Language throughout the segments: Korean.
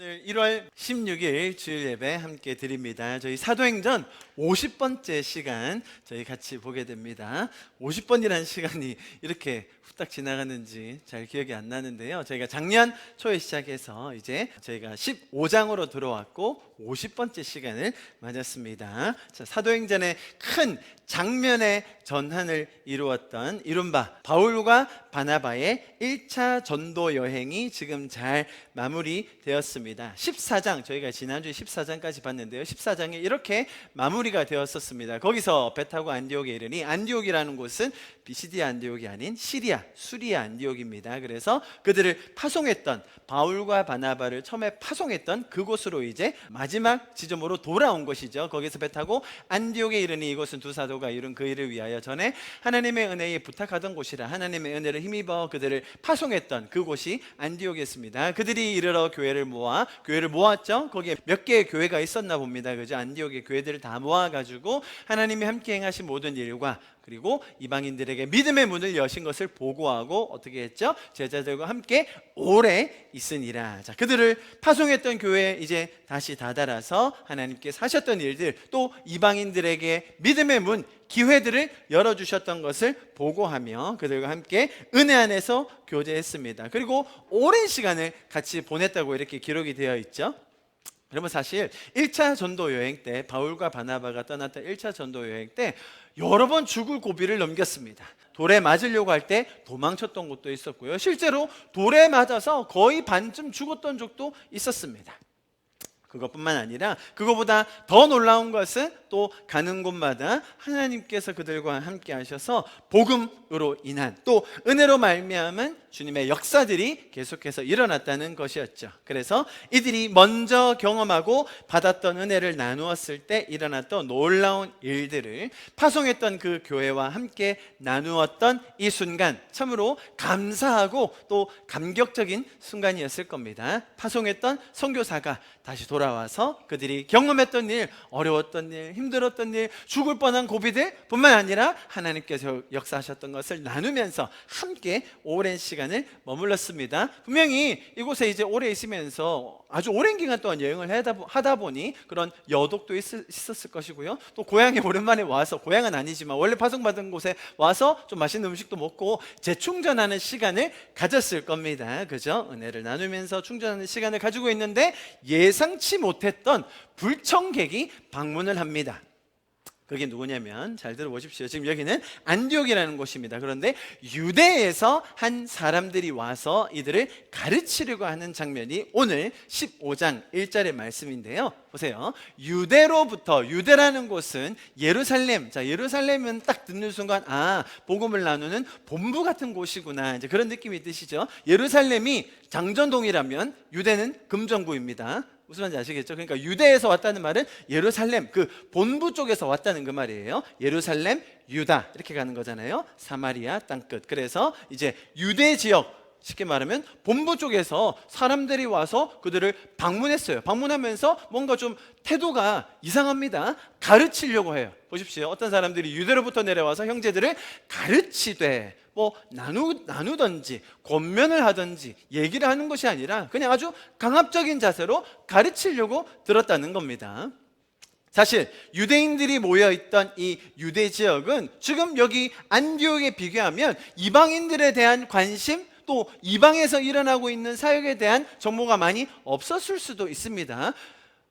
오늘 1월 16일 주일 예배 함께 드립니다. 저희 사도행전 50번째 시간 저희 같이 보게 됩니다. 50번이라는 시간이 이렇게 후딱 지나가는지 잘 기억이 안 나는데요. 저희가 작년 초에 시작해서 이제 저희가 15장으로 들어왔고 50번째 시간을 맞았습니다. 자, 사도행전의 큰 장면의 전환을 이루었던 이른바 바울과 바나바의 1차 전도 여행이 지금 잘 마무리되었습니다. 14장, 저희가 지난주에 14장까지 봤는데요. 14장에 이렇게 마무리가 되었었습니다. 거기서 배 타고 안디옥에 이르니, 안디옥이라는 곳은 비시디아 안디옥이 아닌 시리아, 수리아 안디옥입니다. 그래서 그들을 파송했던, 바울과 바나바를 처음에 파송했던 그곳으로 이제 마지막 지점으로 돌아온 것이죠. 거기서 배 타고 안디옥에 이르니, 이곳은 두 사도가 이룬 그 일을 위하여 전에 하나님의 은혜에 부탁하던 곳이라. 하나님의 은혜를 힘입어 그들을 파송했던 그곳이 안디옥이었습니다. 그들이 이르러 교회를 모았죠. 거기에 몇 개의 교회가 있었나 봅니다. 그죠? 안디옥의 교회들을 다 모아가지고 하나님이 함께 행하신 모든 일과 그리고 이방인들에게 믿음의 문을 여신 것을 보고하고 어떻게 했죠? 제자들과 함께 오래 있으니라. 자, 그들을 파송했던 교회에 이제 다시 다다라서 하나님께 하셨던 일들, 또 이방인들에게 믿음의 문, 기회들을 열어주셨던 것을 보고하며 그들과 함께 은혜 안에서 교제했습니다. 그리고 오랜 시간을 같이 보냈다고 이렇게 기록이 되어 있죠. 여러분, 사실 1차 전도 여행 때, 바울과 바나바가 떠났던 1차 전도 여행 때 여러 번 죽을 고비를 넘겼습니다. 돌에 맞으려고 할 때 도망쳤던 것도 있었고요, 실제로 돌에 맞아서 거의 반쯤 죽었던 적도 있었습니다. 그것뿐만 아니라 그것보다 더 놀라운 것은 또 가는 곳마다 하나님께서 그들과 함께 하셔서 복음으로 인한, 또 은혜로 말미암은 주님의 역사들이 계속해서 일어났다는 것이었죠. 그래서 이들이 먼저 경험하고 받았던 은혜를 나누었을 때 일어났던 놀라운 일들을 파송했던 그 교회와 함께 나누었던 이 순간, 참으로 감사하고 또 감격적인 순간이었을 겁니다. 파송했던 선교사가 다시 돌아와서 그들이 경험했던 일, 어려웠던 일, 힘들었던 일, 죽을 뻔한 고비들 뿐만 아니라 하나님께서 역사하셨던 것을 나누면서 함께 오랜 시간을 머물렀습니다. 분명히 이곳에 이제 오래 있으면서 아주 오랜 기간 동안 여행을 하다 보니 그런 여독도 있었을 것이고요, 또 고향에 오랜만에 와서, 고향은 아니지만 원래 파송받은 곳에 와서 좀 맛있는 음식도 먹고 재충전하는 시간을 가졌을 겁니다. 그죠? 은혜를 나누면서 충전하는 시간을 가지고 있는데 예상치 못했던 불청객이 방문을 합니다. 그게 누구냐면, 잘 들어보십시오. 지금 여기는 안디옥이라는 곳입니다. 그런데 유대에서 한 사람들이 와서 이들을 가르치려고 하는 장면이 오늘 15장 1절의 말씀인데요. 보세요. 유대로부터, 유대라는 곳은 예루살렘. 자, 예루살렘은 딱 듣는 순간, 아, 복음을 나누는 본부 같은 곳이구나, 이제 그런 느낌이 드시죠? 예루살렘이 장전동이라면 유대는 금정구입니다. 무슨 말인지 아시겠죠? 그러니까 유대에서 왔다는 말은 예루살렘, 그 본부 쪽에서 왔다는 그 말이에요. 예루살렘, 유다 이렇게 가는 거잖아요. 사마리아 땅끝. 그래서 이제 유대 지역, 쉽게 말하면 본부 쪽에서 사람들이 와서 그들을 방문했어요. 방문하면서 뭔가 좀 태도가 이상합니다. 가르치려고 해요. 보십시오. 어떤 사람들이 유대로부터 내려와서 형제들을 가르치되, 뭐 나누든지 권면을 하든지 얘기를 하는 것이 아니라 그냥 아주 강압적인 자세로 가르치려고 들었다는 겁니다. 사실 유대인들이 모여있던 이 유대 지역은 지금 여기 안디옥에 비교하면 이방인들에 대한 관심, 또 이방에서 일어나고 있는 사역에 대한 정보가 많이 없었을 수도 있습니다.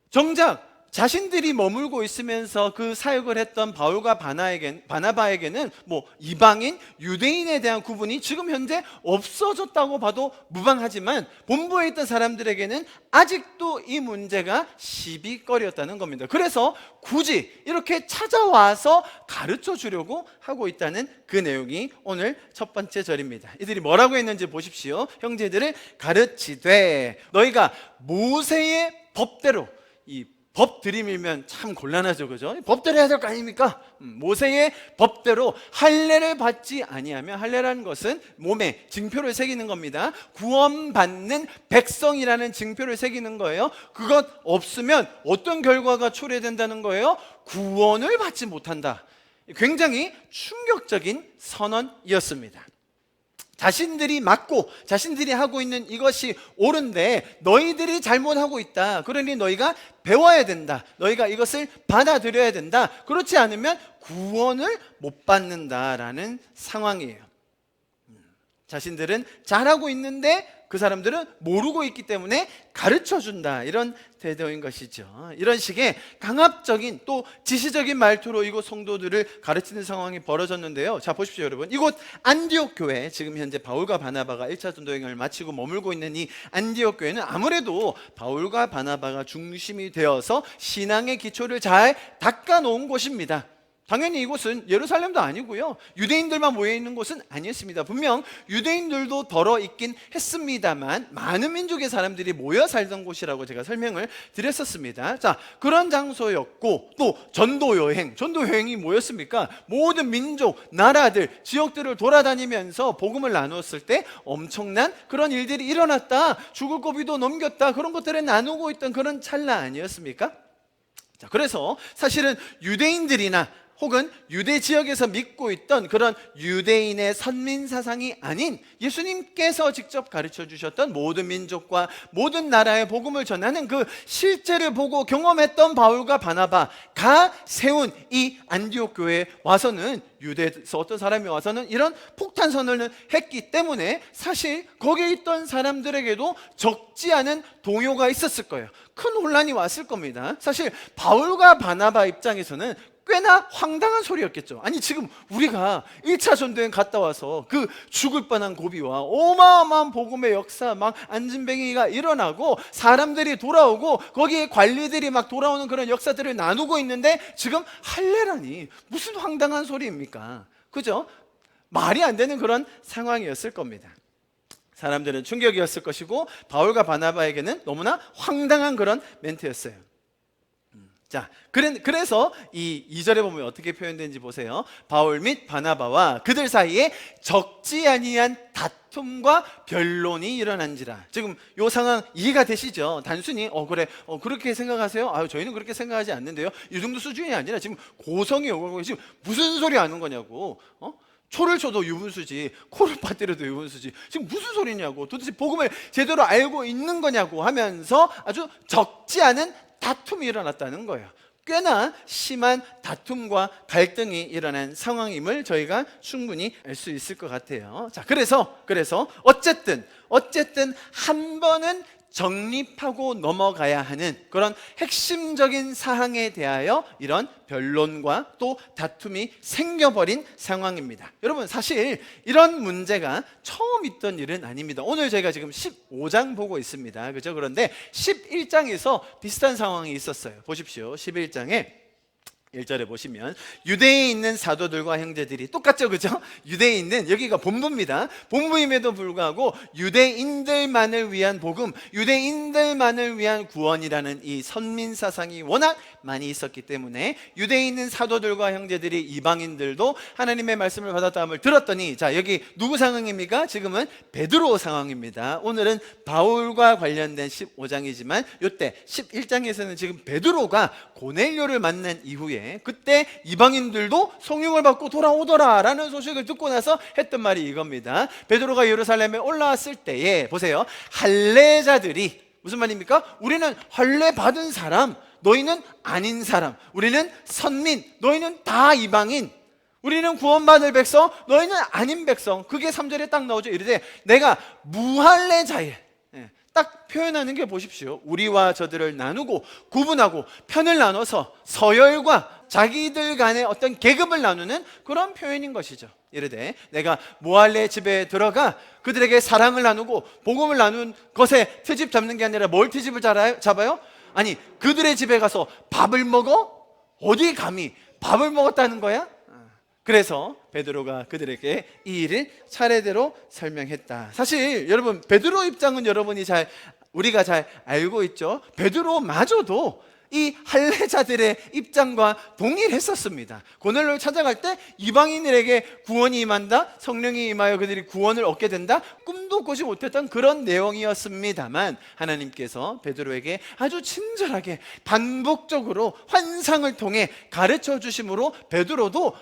정작 자신들이 머물고 있으면서 그 사역을 했던 바울과 바나바에게는 뭐 이방인, 유대인에 대한 구분이 지금 현재 없어졌다고 봐도 무방하지만 본부에 있던 사람들에게는 아직도 이 문제가 시비거리였다는 겁니다. 그래서 굳이 이렇게 찾아와서 가르쳐 주려고 하고 있다는 그 내용이 오늘 첫 번째 절입니다. 이들이 뭐라고 했는지 보십시오. 형제들을 가르치되 너희가 모세의 법대로, 이 법 들이밀면 참 곤란하죠, 그죠? 법대로 해야 될 거 아닙니까? 모세의 법대로 할례를 받지 아니하면, 할례라는 것은 몸에 증표를 새기는 겁니다. 구원받는 백성이라는 증표를 새기는 거예요. 그것 없으면 어떤 결과가 초래된다는 거예요? 구원을 받지 못한다. 굉장히 충격적인 선언이었습니다. 자신들이 맞고 자신들이 하고 있는 이것이 옳은데 너희들이 잘못하고 있다. 그러니 너희가 배워야 된다. 너희가 이것을 받아들여야 된다. 그렇지 않으면 구원을 못 받는다라는 상황이에요. 자신들은 잘하고 있는데 그 사람들은 모르고 있기 때문에 가르쳐준다, 이런 태도인 것이죠. 이런 식의 강압적인 또 지시적인 말투로 이곳 성도들을 가르치는 상황이 벌어졌는데요. 자, 보십시오 여러분. 이곳 안디옥 교회, 지금 현재 바울과 바나바가 1차 전도여행을 마치고 머물고 있는 이 안디옥 교회는 아무래도 바울과 바나바가 중심이 되어서 신앙의 기초를 잘 닦아놓은 곳입니다. 당연히 이곳은 예루살렘도 아니고요, 유대인들만 모여있는 곳은 아니었습니다. 분명 유대인들도 덜어 있긴 했습니다만 많은 민족의 사람들이 모여 살던 곳이라고 제가 설명을 드렸었습니다. 자, 그런 장소였고, 또 전도여행이 뭐였습니까? 모든 민족, 나라들, 지역들을 돌아다니면서 복음을 나누었을 때 엄청난 그런 일들이 일어났다, 죽을 고비도 넘겼다, 그런 것들을 나누고 있던 그런 찰나 아니었습니까? 자, 그래서 사실은 유대인들이나 혹은 유대 지역에서 믿고 있던 그런 유대인의 선민 사상이 아닌 예수님께서 직접 가르쳐 주셨던 모든 민족과 모든 나라의 복음을 전하는 그 실제를 보고 경험했던 바울과 바나바가 세운 이 안디옥 교회에 와서는, 유대에서 어떤 사람이 와서는 이런 폭탄 선언을 했기 때문에 사실 거기에 있던 사람들에게도 적지 않은 동요가 있었을 거예요. 큰 혼란이 왔을 겁니다. 사실 바울과 바나바 입장에서는 꽤나 황당한 소리였겠죠. 아니, 지금 우리가 1차 전도여행 갔다 와서 그 죽을 뻔한 고비와 어마어마한 복음의 역사, 막 안진뱅이가 일어나고 사람들이 돌아오고 거기에 관리들이 막 돌아오는 그런 역사들을 나누고 있는데 지금 할례라니 무슨 황당한 소리입니까? 그죠? 말이 안 되는 그런 상황이었을 겁니다. 사람들은 충격이었을 것이고 바울과 바나바에게는 너무나 황당한 그런 멘트였어요. 자, 그래서 이 2절에 보면 어떻게 표현되는지 보세요. 바울 및 바나바와 그들 사이에 적지 아니한 다툼과 변론이 일어난지라. 지금 이 상황 이해가 되시죠? 단순히 그렇게 생각하세요? 저희는 그렇게 생각하지 않는데요. 이 정도 수준이 아니라 지금 고성이 오고 지금 무슨 소리 하는 거냐고. 초를 쳐도 유분수지, 코를 빠뜨려도 유분수지, 지금 무슨 소리냐고, 도대체 복음을 제대로 알고 있는 거냐고 하면서 아주 적지 않은 다툼이 일어났다는 거예요. 꽤나 심한 다툼과 갈등이 일어난 상황임을 저희가 충분히 알 수 있을 것 같아요. 자, 그래서 어쨌든 한 번은 정립하고 넘어가야 하는 그런 핵심적인 사항에 대하여 이런 변론과 또 다툼이 생겨버린 상황입니다. 여러분, 사실 이런 문제가 처음 있던 일은 아닙니다. 오늘 저희가 지금 15장 보고 있습니다. 그죠? 그런데 11장에서 비슷한 상황이 있었어요. 보십시오. 11장에 1절에 보시면 유대에 있는 사도들과 형제들이 똑같죠, 그죠? 유대에 있는, 여기가 본부입니다. 본부임에도 불구하고 유대인들만을 위한 복음, 유대인들만을 위한 구원이라는 이 선민 사상이 워낙 많이 있었기 때문에 유대에 있는 사도들과 형제들이 이방인들도 하나님의 말씀을 받았다함을 들었더니, 자, 여기 누구 상황입니까? 지금은 베드로 상황입니다. 오늘은 바울과 관련된 15장이지만 이때 11장에서는 지금 베드로가 고넬료를 만난 이후에 그때 이방인들도 성령을 받고 돌아오더라 라는 소식을 듣고 나서 했던 말이 이겁니다. 베드로가 예루살렘에 올라왔을 때에 보세요, 할례자들이, 무슨 말입니까? 우리는 할례 받은 사람, 너희는 아닌 사람, 우리는 선민, 너희는 다 이방인, 우리는 구원받을 백성, 너희는 아닌 백성. 그게 3절에 딱 나오죠. 이르되 내가 무할례자예, 딱 표현하는 게 보십시오. 우리와 저들을 나누고 구분하고 편을 나눠서 서열과 자기들 간의 어떤 계급을 나누는 그런 표현인 것이죠. 이르되 내가 무할례 집에 들어가 그들에게 사랑을 나누고 복음을 나눈 것에 트집 잡는 게 아니라 뭘 트집을 잡아요? 아니, 그들의 집에 가서 밥을 먹어? 어디 감히 밥을 먹었다는 거야? 그래서 베드로가 그들에게 이 일을 차례대로 설명했다. 사실 여러분, 베드로 입장은 우리가 잘 알고 있죠. 베드로마저도 이 할례자들의 입장과 동일했었습니다. 고넬로를 찾아갈 때 이방인들에게 구원이 임한다, 성령이 임하여 그들이 구원을 얻게 된다, 꿈도 꾸지 못했던 그런 내용이었습니다만 하나님께서 베드로에게 아주 친절하게 반복적으로 환상을 통해 가르쳐 주심으로 베드로도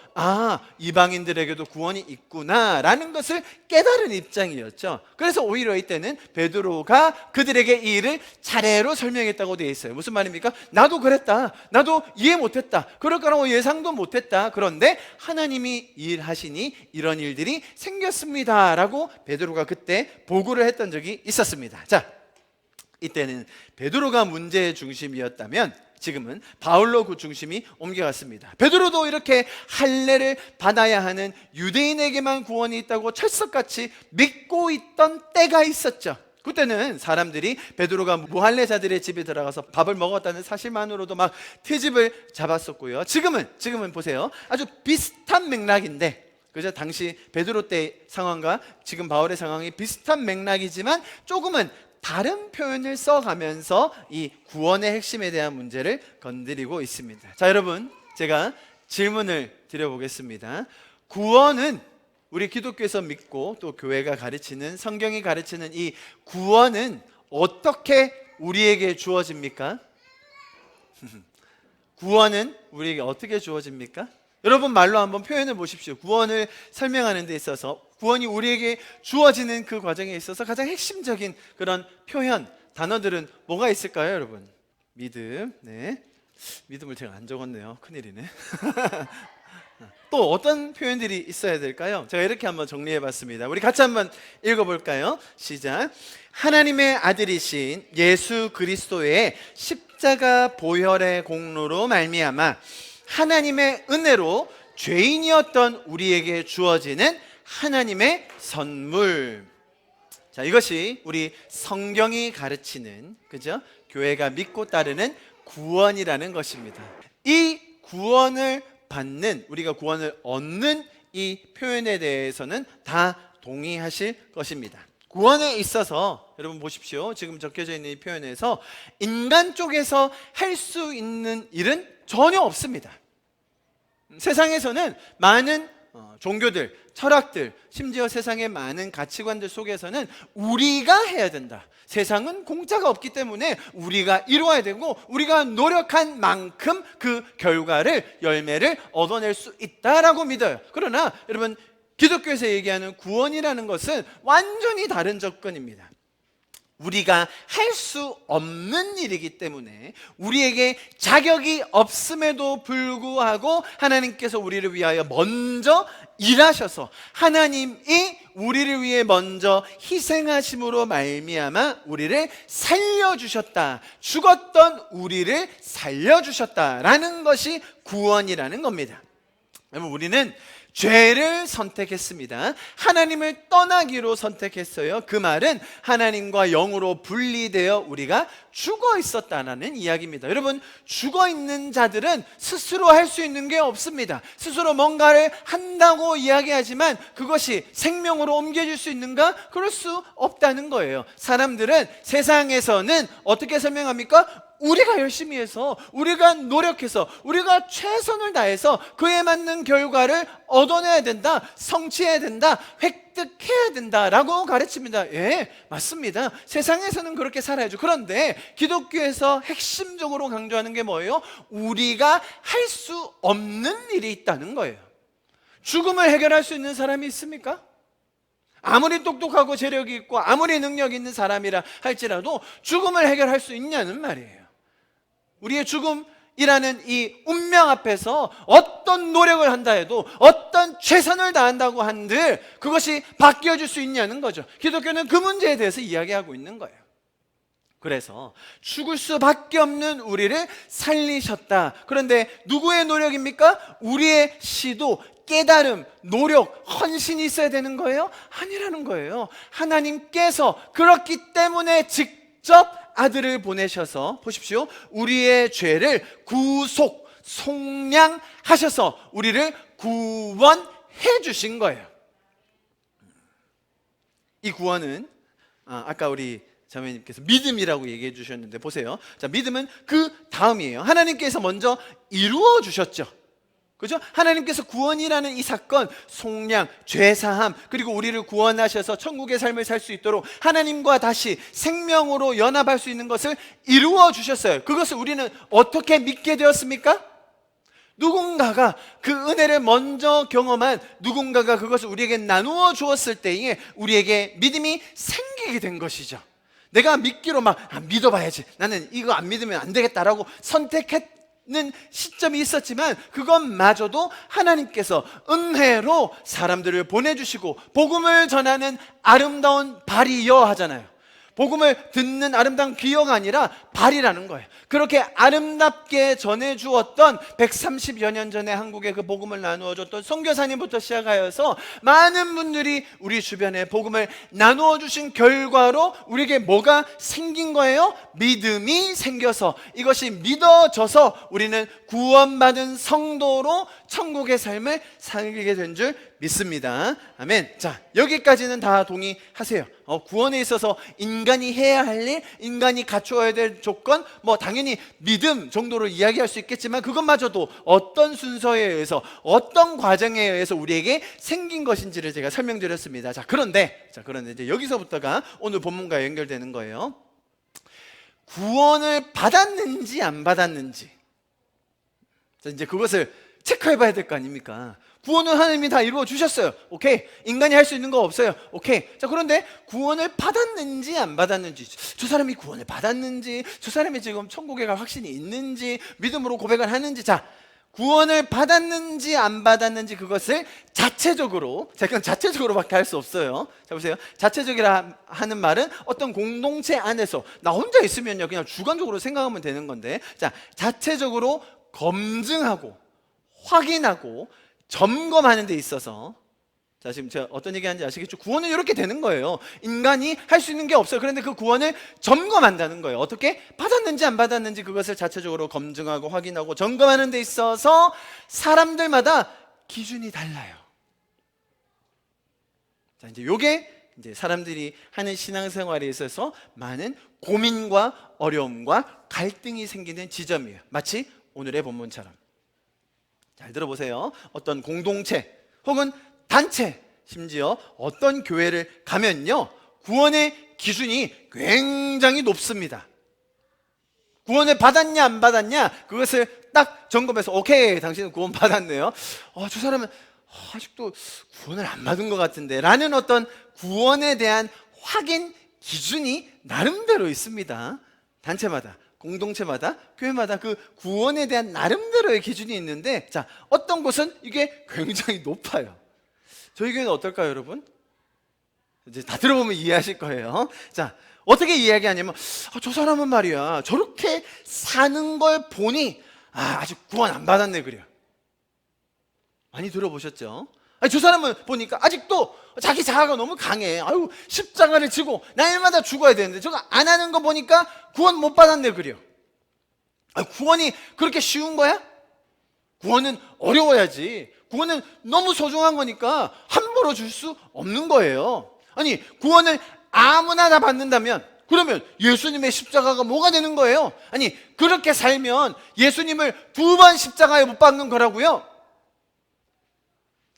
이방인들에게도 구원이 있구나라는 것을 깨달은 입장이었죠. 그래서 오히려 이때는 베드로가 그들에게 이 일을 차례로 설명했다고 되어 있어요. 무슨 말입니까? 나도 그랬다. 나도 이해 못했다. 그럴 거라고 예상도 못했다. 그런데 하나님이 일하시니 이런 일들이 생겼습니다 라고 베드로가 그때 보고를 했던 적이 있었습니다. 자, 이때는 베드로가 문제의 중심이었다면 지금은 바울로 그 중심이 옮겨갔습니다. 베드로도 이렇게 할례를 받아야 하는 유대인에게만 구원이 있다고 철석같이 믿고 있던 때가 있었죠. 그때는 사람들이 베드로가 무할례자들의 집에 들어가서 밥을 먹었다는 사실만으로도 막 트집을 잡았었고요. 지금은 보세요. 아주 비슷한 맥락인데, 그죠? 당시 베드로 때 상황과 지금 바울의 상황이 비슷한 맥락이지만 조금은 다른 표현을 써가면서 이 구원의 핵심에 대한 문제를 건드리고 있습니다. 자, 여러분, 제가 질문을 드려보겠습니다. 구원은 우리 기독교에서 믿고 또 교회가 가르치는, 성경이 가르치는 이 구원은 어떻게 우리에게 주어집니까? 구원은 우리에게 어떻게 주어집니까? 여러분 말로 한번 표현해 보십시오. 구원을 설명하는 데 있어서, 구원이 우리에게 주어지는 그 과정에 있어서 가장 핵심적인 그런 표현, 단어들은 뭐가 있을까요, 여러분? 믿음, 네. 믿음을 제가 안 적었네요. 큰일이네. 또 어떤 표현들이 있어야 될까요? 제가 이렇게 한번 정리해 봤습니다. 우리 같이 한번 읽어볼까요? 시작. 하나님의 아들이신 예수 그리스도의 십자가 보혈의 공로로 말미암아 하나님의 은혜로 죄인이었던 우리에게 주어지는 하나님의 선물. 자, 이것이 우리 성경이 가르치는, 그죠? 교회가 믿고 따르는 구원이라는 것입니다. 이 구원을 받는, 우리가 구원을 얻는 이 표현에 대해서는 다 동의하실 것입니다. 구원에 있어서 여러분 보십시오. 지금 적혀져 있는 이 표현에서 인간 쪽에서 할 수 있는 일은 전혀 없습니다. 세상에서는 많은 종교들, 철학들, 심지어 세상의 많은 가치관들 속에서는 우리가 해야 된다. 세상은 공짜가 없기 때문에 우리가 이루어야 되고 우리가 노력한 만큼 그 결과를, 열매를 얻어낼 수 있다라고 믿어요. 그러나 여러분, 기독교에서 얘기하는 구원이라는 것은 완전히 다른 접근입니다. 우리가 할 수 없는 일이기 때문에 우리에게 자격이 없음에도 불구하고 하나님께서 우리를 위하여 먼저 일하셔서 하나님이 우리를 위해 먼저 희생하심으로 말미암아 우리를 살려주셨다. 죽었던 우리를 살려주셨다라는 것이 구원이라는 겁니다. 여러분, 우리는 죄를 선택했습니다. 하나님을 떠나기로 선택했어요. 그 말은 하나님과 영으로 분리되어 우리가 죽어 있었다는 이야기입니다. 여러분, 죽어 있는 자들은 스스로 할 수 있는 게 없습니다. 스스로 뭔가를 한다고 이야기하지만 그것이 생명으로 옮겨질 수 있는가? 그럴 수 없다는 거예요. 사람들은 세상에서는 어떻게 설명합니까? 우리가 열심히 해서, 우리가 노력해서, 우리가 최선을 다해서 그에 맞는 결과를 얻어내야 된다, 성취해야 된다, 획득해야 된다라고 가르칩니다. 예, 맞습니다. 세상에서는 그렇게 살아야죠. 그런데 기독교에서 핵심적으로 강조하는 게 뭐예요? 우리가 할 수 없는 일이 있다는 거예요. 죽음을 해결할 수 있는 사람이 있습니까? 아무리 똑똑하고 재력이 있고 아무리 능력이 있는 사람이라 할지라도 죽음을 해결할 수 있냐는 말이에요. 우리의 죽음이라는 이 운명 앞에서 어떤 노력을 한다 해도, 어떤 최선을 다한다고 한들 그것이 바뀌어질 수 있냐는 거죠. 기독교는 그 문제에 대해서 이야기하고 있는 거예요. 그래서 죽을 수밖에 없는 우리를 살리셨다. 그런데 누구의 노력입니까? 우리의 시도, 깨달음, 노력, 헌신이 있어야 되는 거예요? 아니라는 거예요. 하나님께서 그렇기 때문에 직접 아들을 보내셔서, 보십시오, 우리의 죄를 구속, 속량하셔서 우리를 구원해 주신 거예요. 이 구원은 아까 우리 자매님께서 믿음이라고 얘기해 주셨는데 보세요. 자, 믿음은 그 다음이에요. 하나님께서 먼저 이루어 주셨죠. 그죠? 하나님께서 구원이라는 이 사건, 속량, 죄사함, 그리고 우리를 구원하셔서 천국의 삶을 살 수 있도록 하나님과 다시 생명으로 연합할 수 있는 것을 이루어 주셨어요. 그것을 우리는 어떻게 믿게 되었습니까? 누군가가 그 은혜를 먼저 경험한 누군가가 그것을 우리에게 나누어 주었을 때에 우리에게 믿음이 생기게 된 것이죠. 내가 믿기로 막 믿어봐야지, 나는 이거 안 믿으면 안 되겠다라고 선택했는 시점이 있었지만 그것마저도 하나님께서 은혜로 사람들을 보내주시고 복음을 전하는 아름다운 발이여 하잖아요. 복음을 듣는 아름다운 귀여가 아니라 발이라는 거예요. 그렇게 아름답게 전해주었던 130여 년 전에 한국에 그 복음을 나누어줬던 선교사님부터 시작하여서 많은 분들이 우리 주변에 복음을 나누어 주신 결과로 우리에게 뭐가 생긴 거예요? 믿음이 생겨서 이것이 믿어져서 우리는 구원받은 성도로 천국의 삶을 살게 된 줄 믿습니다. 아멘. 자, 여기까지는 다 동의하세요. 구원에 있어서 인간이 해야 할 일, 인간이 갖추어야 될 조건, 당연히 믿음 정도로 이야기할 수 있겠지만 그것마저도 어떤 순서에 의해서 어떤 과정에 의해서 우리에게 생긴 것인지를 제가 설명드렸습니다. 그런데 이제 여기서부터가 오늘 본문과 연결되는 거예요. 구원을 받았는지 안 받았는지, 이제 그것을 체크해 봐야 될 거 아닙니까? 구원은 하나님이 다 이루어 주셨어요. 오케이. 인간이 할 수 있는 거 없어요. 오케이. 자, 그런데 구원을 받았는지 안 받았는지, 저 사람이 구원을 받았는지, 저 사람이 지금 천국에 갈 확신이 있는지, 믿음으로 고백을 하는지, 자, 구원을 받았는지 안 받았는지 그것을 자체적으로, 그건 자체적으로밖에 할 수 없어요. 자, 보세요. 자체적이라 하는 말은 어떤 공동체 안에서 나 혼자 있으면요 그냥 주관적으로 생각하면 되는 건데, 자, 자체적으로 검증하고 확인하고 점검하는 데 있어서, 자, 지금 제가 어떤 얘기하는지 아시겠죠? 구원은 이렇게 되는 거예요. 인간이 할 수 있는 게 없어요. 그런데 그 구원을 점검한다는 거예요. 어떻게? 받았는지 안 받았는지 그것을 자체적으로 검증하고 확인하고 점검하는 데 있어서 사람들마다 기준이 달라요. 자, 이제 요게 이제 사람들이 하는 신앙생활에 있어서 많은 고민과 어려움과 갈등이 생기는 지점이에요. 마치 오늘의 본문처럼. 잘 들어보세요. 어떤 공동체 혹은 단체, 심지어 어떤 교회를 가면요 구원의 기준이 굉장히 높습니다. 구원을 받았냐 안 받았냐 그것을 딱 점검해서 오케이, 당신은 구원 받았네요. 저 사람은 아직도 구원을 안 받은 것 같은데 라는 어떤 구원에 대한 확인 기준이 나름대로 있습니다. 단체마다, 공동체마다, 교회마다 그 구원에 대한 나름대로의 기준이 있는데, 자, 어떤 곳은 이게 굉장히 높아요. 저희 교회는 어떨까요, 여러분? 이제 다 들어보면 이해하실 거예요. 자, 어떻게 이야기하냐면, 저 사람은 말이야 저렇게 사는 걸 보니 아직 구원 안 받았네 그래요. 많이 들어보셨죠? 저 사람은 보니까 아직도 자기 자아가 너무 강해. 십자가를 지고 날마다 죽어야 되는데 저거 안 하는 거 보니까 구원 못 받았네 그래요. 구원이 그렇게 쉬운 거야? 구원은 어려워야지. 구원은 너무 소중한 거니까 함부로 줄 수 없는 거예요. 아니, 구원을 아무나 다 받는다면 그러면 예수님의 십자가가 뭐가 되는 거예요? 아니, 그렇게 살면 예수님을 2번 십자가에 못 박는 거라고요?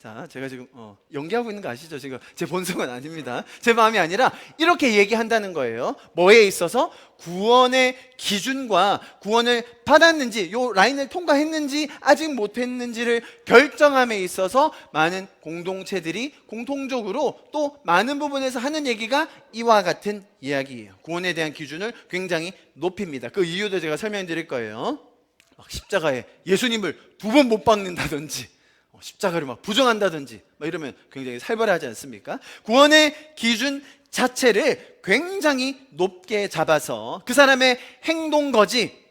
자, 제가 지금 연기하고 있는 거 아시죠? 지금 제 본성은 아닙니다. 제 마음이 아니라 이렇게 얘기한다는 거예요. 뭐에 있어서? 구원의 기준과 구원을 받았는지, 요 라인을 통과했는지 아직 못했는지를 결정함에 있어서 많은 공동체들이 공통적으로 또 많은 부분에서 하는 얘기가 이와 같은 이야기예요. 구원에 대한 기준을 굉장히 높입니다. 그 이유도 제가 설명드릴 거예요. 막 십자가에 예수님을 2번 못 박는다든지 십자가를 막 부정한다든지 이러면 굉장히 살벌하지 않습니까? 구원의 기준 자체를 굉장히 높게 잡아서 그 사람의 행동 거지,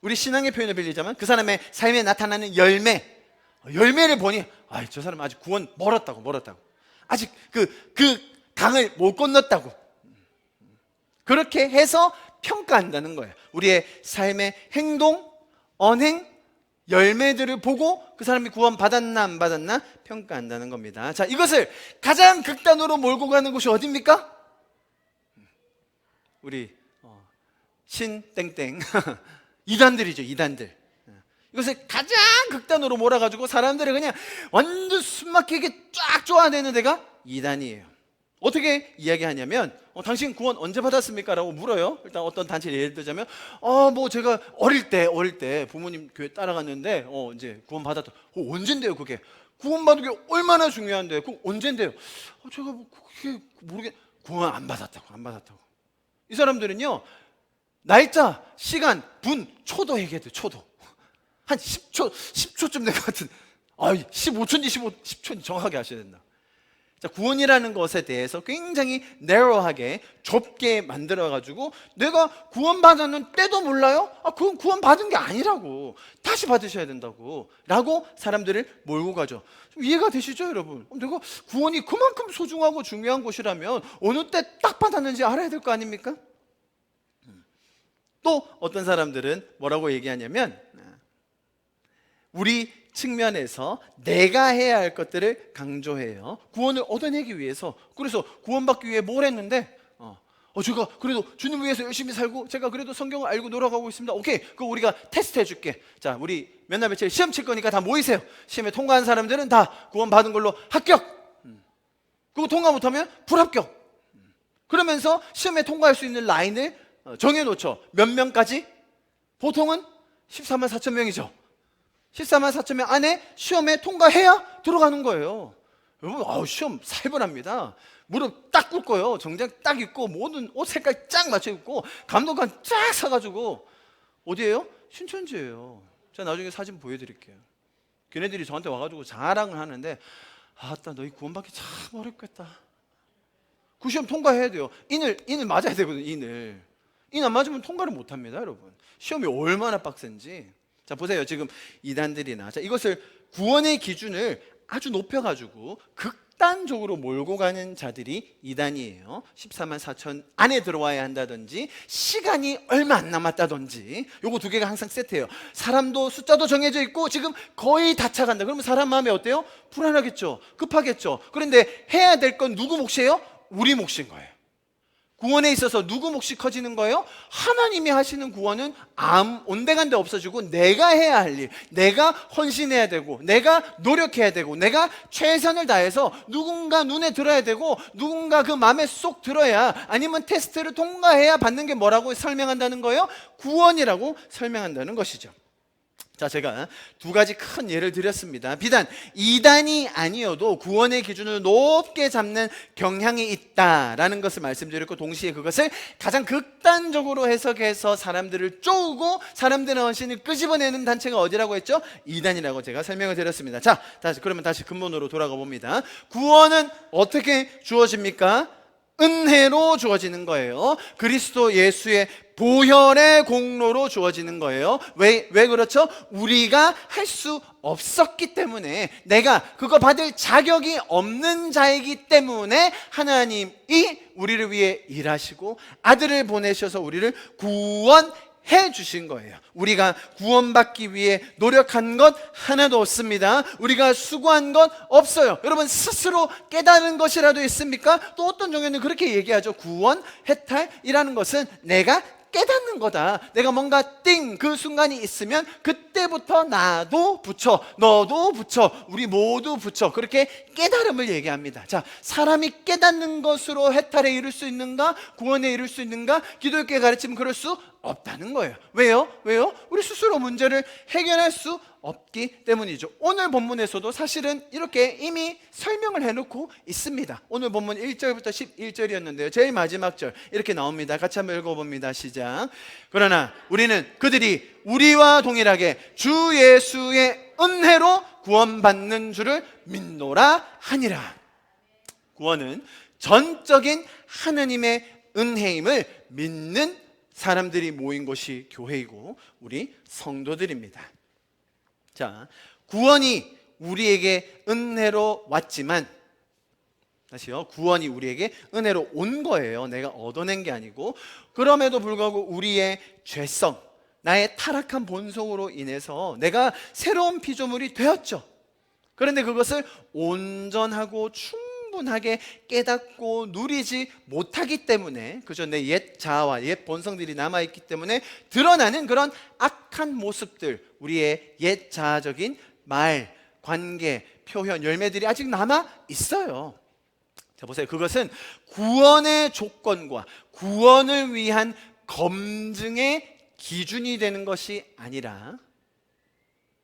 우리 신앙의 표현을 빌리자면 그 사람의 삶에 나타나는 열매를 보니 저 사람 아직 구원 멀었다고 아직 그 강을 못 건넜다고, 그렇게 해서 평가한다는 거예요. 우리의 삶의 행동, 언행, 열매들을 보고 그 사람이 구원 받았나 안 받았나 평가한다는 겁니다. 자, 이것을 가장 극단으로 몰고 가는 곳이 어디입니까? 우리 신땡땡 이단들이죠, 이단들. 이것을 가장 극단으로 몰아가지고 사람들을 그냥 완전 숨막히게 쫙 쪼아내는 데가 이단이에요. 어떻게 이야기하냐면 당신 구원 언제 받았습니까? 라고 물어요. 일단 어떤 단체를 예를 들자면 뭐 제가 어릴 때 부모님 교회 따라갔는데 이제 구원 받았다. 언젠데요 그게? 구원 받은 게 얼마나 중요한데 그럼 언젠데요? 제가 뭐 그게 구원 안 받았다고. 이 사람들은요 날짜, 시간, 분, 초도 얘기해야 돼요. 초도 한 10초쯤 될 것 같은 15초인지 10초인지 정확하게 하셔야 된다. 자, 구원이라는 것에 대해서 굉장히 narrow하게 좁게 만들어가지고 내가 구원받았는 때도 몰라요? 그건 구원받은 게 아니라고, 다시 받으셔야 된다고 라고 사람들을 몰고 가죠. 좀 이해가 되시죠 여러분? 내가 구원이 그만큼 소중하고 중요한 것이라면 어느 때 딱 받았는지 알아야 될 거 아닙니까? 또 어떤 사람들은 뭐라고 얘기하냐면 우리 측면에서 내가 해야 할 것들을 강조해요. 구원을 얻어내기 위해서. 그래서 구원받기 위해 뭘 했는데 제가 그래도 주님 위해서 열심히 살고 제가 그래도 성경을 알고 돌아가고 있습니다. 오케이, 그거 우리가 테스트 해줄게. 자, 우리 몇 날 며칠 시험 칠 거니까 다 모이세요. 시험에 통과한 사람들은 다 구원받은 걸로 합격. 그거 통과 못하면 불합격. 그러면서 시험에 통과할 수 있는 라인을 정해놓죠. 몇 명까지? 보통은 14만 4천 명이죠. 14만 4천 명 안에 시험에 통과해야 들어가는 거예요. 여러분, 시험 살벌합니다. 무릎 딱 꿇고요, 정장 딱 입고 모든 옷 색깔 쫙 맞춰 입고 감독관 쫙 사가지고 어디예요? 신천지예요. 제가 나중에 사진 보여드릴게요. 걔네들이 저한테 와가지고 자랑을 하는데 아따 너희 구원받기 참 어렵겠다. 그 시험 통과해야 돼요. 인을 맞아야 되거든요. 인 안 맞으면 통과를 못합니다 여러분. 시험이 얼마나 빡센지. 자, 보세요. 지금 이단들이나 이것을 구원의 기준을 아주 높여가지고 극단적으로 몰고 가는 자들이 이단이에요. 14만 4천 안에 들어와야 한다든지 시간이 얼마 안 남았다든지 요거 두 개가 항상 세트예요. 사람도 숫자도 정해져 있고 지금 거의 다 차간다. 그러면 사람 마음이 어때요? 불안하겠죠. 급하겠죠. 그런데 해야 될 건 누구 몫이에요? 우리 몫인 거예요. 구원에 있어서 누구 몫이 커지는 거예요? 하나님이 하시는 구원은 온데간데 없어지고 내가 해야 할 일, 내가 헌신해야 되고 내가 노력해야 되고 내가 최선을 다해서 누군가 눈에 들어야 되고 누군가 그 마음에 쏙 들어야, 아니면 테스트를 통과해야 받는 게 뭐라고 설명한다는 거예요? 구원이라고 설명한다는 것이죠. 자, 제가 두 가지 큰 예를 드렸습니다. 비단 이단이 아니어도 구원의 기준을 높게 잡는 경향이 있다라는 것을 말씀드렸고, 동시에 그것을 가장 극단적으로 해석해서 사람들을 쪼우고 사람들의 헌신을 끄집어내는 단체가 어디라고 했죠? 이단이라고 제가 설명을 드렸습니다. 자, 그러면 다시 근본으로 돌아가 봅니다. 구원은 어떻게 주어집니까? 은혜로 주어지는 거예요. 그리스도 예수의 보혈의 공로로 주어지는 거예요. 왜 그렇죠? 우리가 할 수 없었기 때문에, 내가 그거 받을 자격이 없는 자이기 때문에 하나님이 우리를 위해 일하시고 아들을 보내셔서 우리를 구원해 주신 거예요. 우리가 구원받기 위해 노력한 것 하나도 없습니다. 우리가 수고한 것 없어요. 여러분, 스스로 깨달은 것이라도 있습니까? 또 어떤 종교는 그렇게 얘기하죠. 구원, 해탈이라는 것은 내가 깨닫는 거다. 내가 뭔가 그 순간이 있으면 그때부터 나도 붙여, 너도 붙여, 우리 모두 붙여, 그렇게 깨달음을 얘기합니다. 자, 사람이 깨닫는 것으로 해탈에 이룰 수 있는가? 구원에 이룰 수 있는가? 기독교의 가르침은 그럴 수 없다는 거예요. 왜요? 우리 스스로 문제를 해결할 수 없기 때문이죠. 오늘 본문에서도 사실은 이렇게 이미 설명을 해놓고 있습니다. 오늘 본문 1절부터 11절이었는데요. 제일 마지막 절 이렇게 나옵니다. 같이 한번 읽어봅니다. 시작. 그러나 우리는 그들이 우리와 동일하게 주 예수의 은혜로 구원받는 줄을 믿노라 하니라. 구원은 전적인 하나님의 은혜임을 믿는 사람들이 모인 곳이 교회이고 우리 성도들입니다. 자, 구원이 우리에게 은혜로 왔지만, 다시요, 구원이 우리에게 은혜로 온 거예요. 내가 얻어낸 게 아니고. 그럼에도 불구하고 우리의 죄성, 나의 타락한 본성으로 인해서 내가 새로운 피조물이 되었죠. 그런데 그것을 온전하고 충분히 충분하게 깨닫고 누리지 못하기 때문에, 그죠? 내 옛 자아와 옛 본성들이 남아있기 때문에 드러나는 그런 악한 모습들, 우리의 옛 자아적인 말, 관계, 표현, 열매들이 아직 남아 있어요. 자, 보세요. 그것은 구원의 조건과 구원을 위한 검증의 기준이 되는 것이 아니라,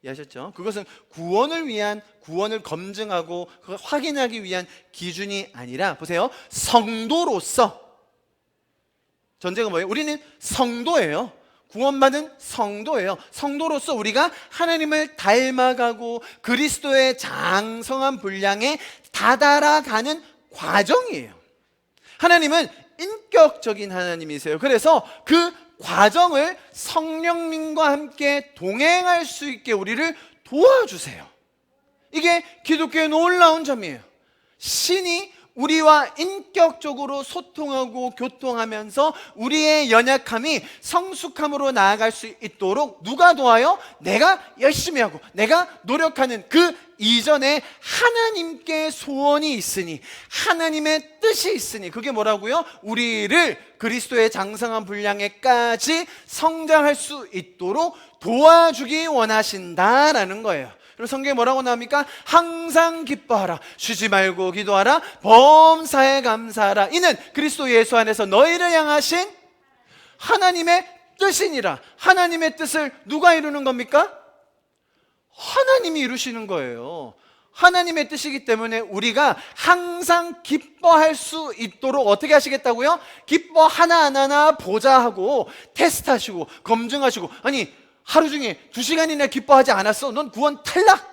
이해하셨죠? 그것은 구원을 위한, 구원을 검증하고 그걸 확인하기 위한 기준이 아니라, 보세요. 성도로서, 전제가 뭐예요? 우리는 성도예요. 구원받은 성도예요. 성도로서 우리가 하나님을 닮아가고 그리스도의 장성한 분량에 다다라가는 과정이에요. 하나님은 인격적인 하나님이세요. 그래서 그 과정을 성령님과 함께 동행할 수 있게 우리를 도와주세요. 이게 기독교의 놀라운 점이에요. 신이 우리와 인격적으로 소통하고 교통하면서 우리의 연약함이 성숙함으로 나아갈 수 있도록 누가 도와요? 내가 열심히 하고 내가 노력하는 그 이전에 하나님께 소원이 있으니, 하나님의 뜻이 있으니, 그게 뭐라고요? 우리를 그리스도의 장성한 분량에까지 성장할 수 있도록 도와주기 원하신다라는 거예요. 그리고 성경에 뭐라고 나옵니까? 항상 기뻐하라, 쉬지 말고 기도하라, 범사에 감사하라. 이는 그리스도 예수 안에서 너희를 향하신 하나님의 뜻이니라. 하나님의 뜻을 누가 이루는 겁니까? 하나님이 이루시는 거예요. 하나님의 뜻이기 때문에 우리가 항상 기뻐할 수 있도록 어떻게 하시겠다고요? 기뻐 하나하나 보자 하고 테스트하시고 검증하시고, 아니 하루 중에 2시간이나 기뻐하지 않았어? 넌 구원 탈락?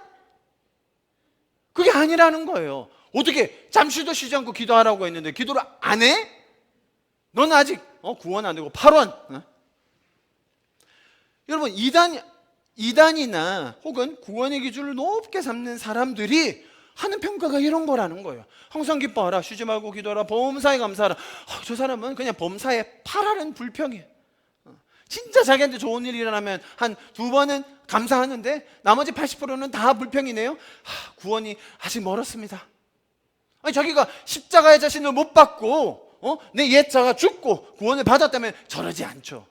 그게 아니라는 거예요. 어떻게 잠시도 쉬지 않고 기도하라고 했는데 기도를 안 해? 넌 아직 구원 안 되고 8원. 여러분, 이단이나 혹은 구원의 기준을 높게 삼는 사람들이 하는 평가가 이런 거라는 거예요. 항상 기뻐하라, 쉬지 말고 기도하라, 범사에 감사하라. 저 사람은 그냥 범사에 8할은 불평이에요. 진짜 자기한테 좋은 일이 일어나면 한 2번은 감사하는데 나머지 80%는 다 불평이네요. 구원이 아직 멀었습니다. 아니, 자기가 십자가의 자신을 못 받고 내 옛자가 죽고 구원을 받았다면 저러지 않죠.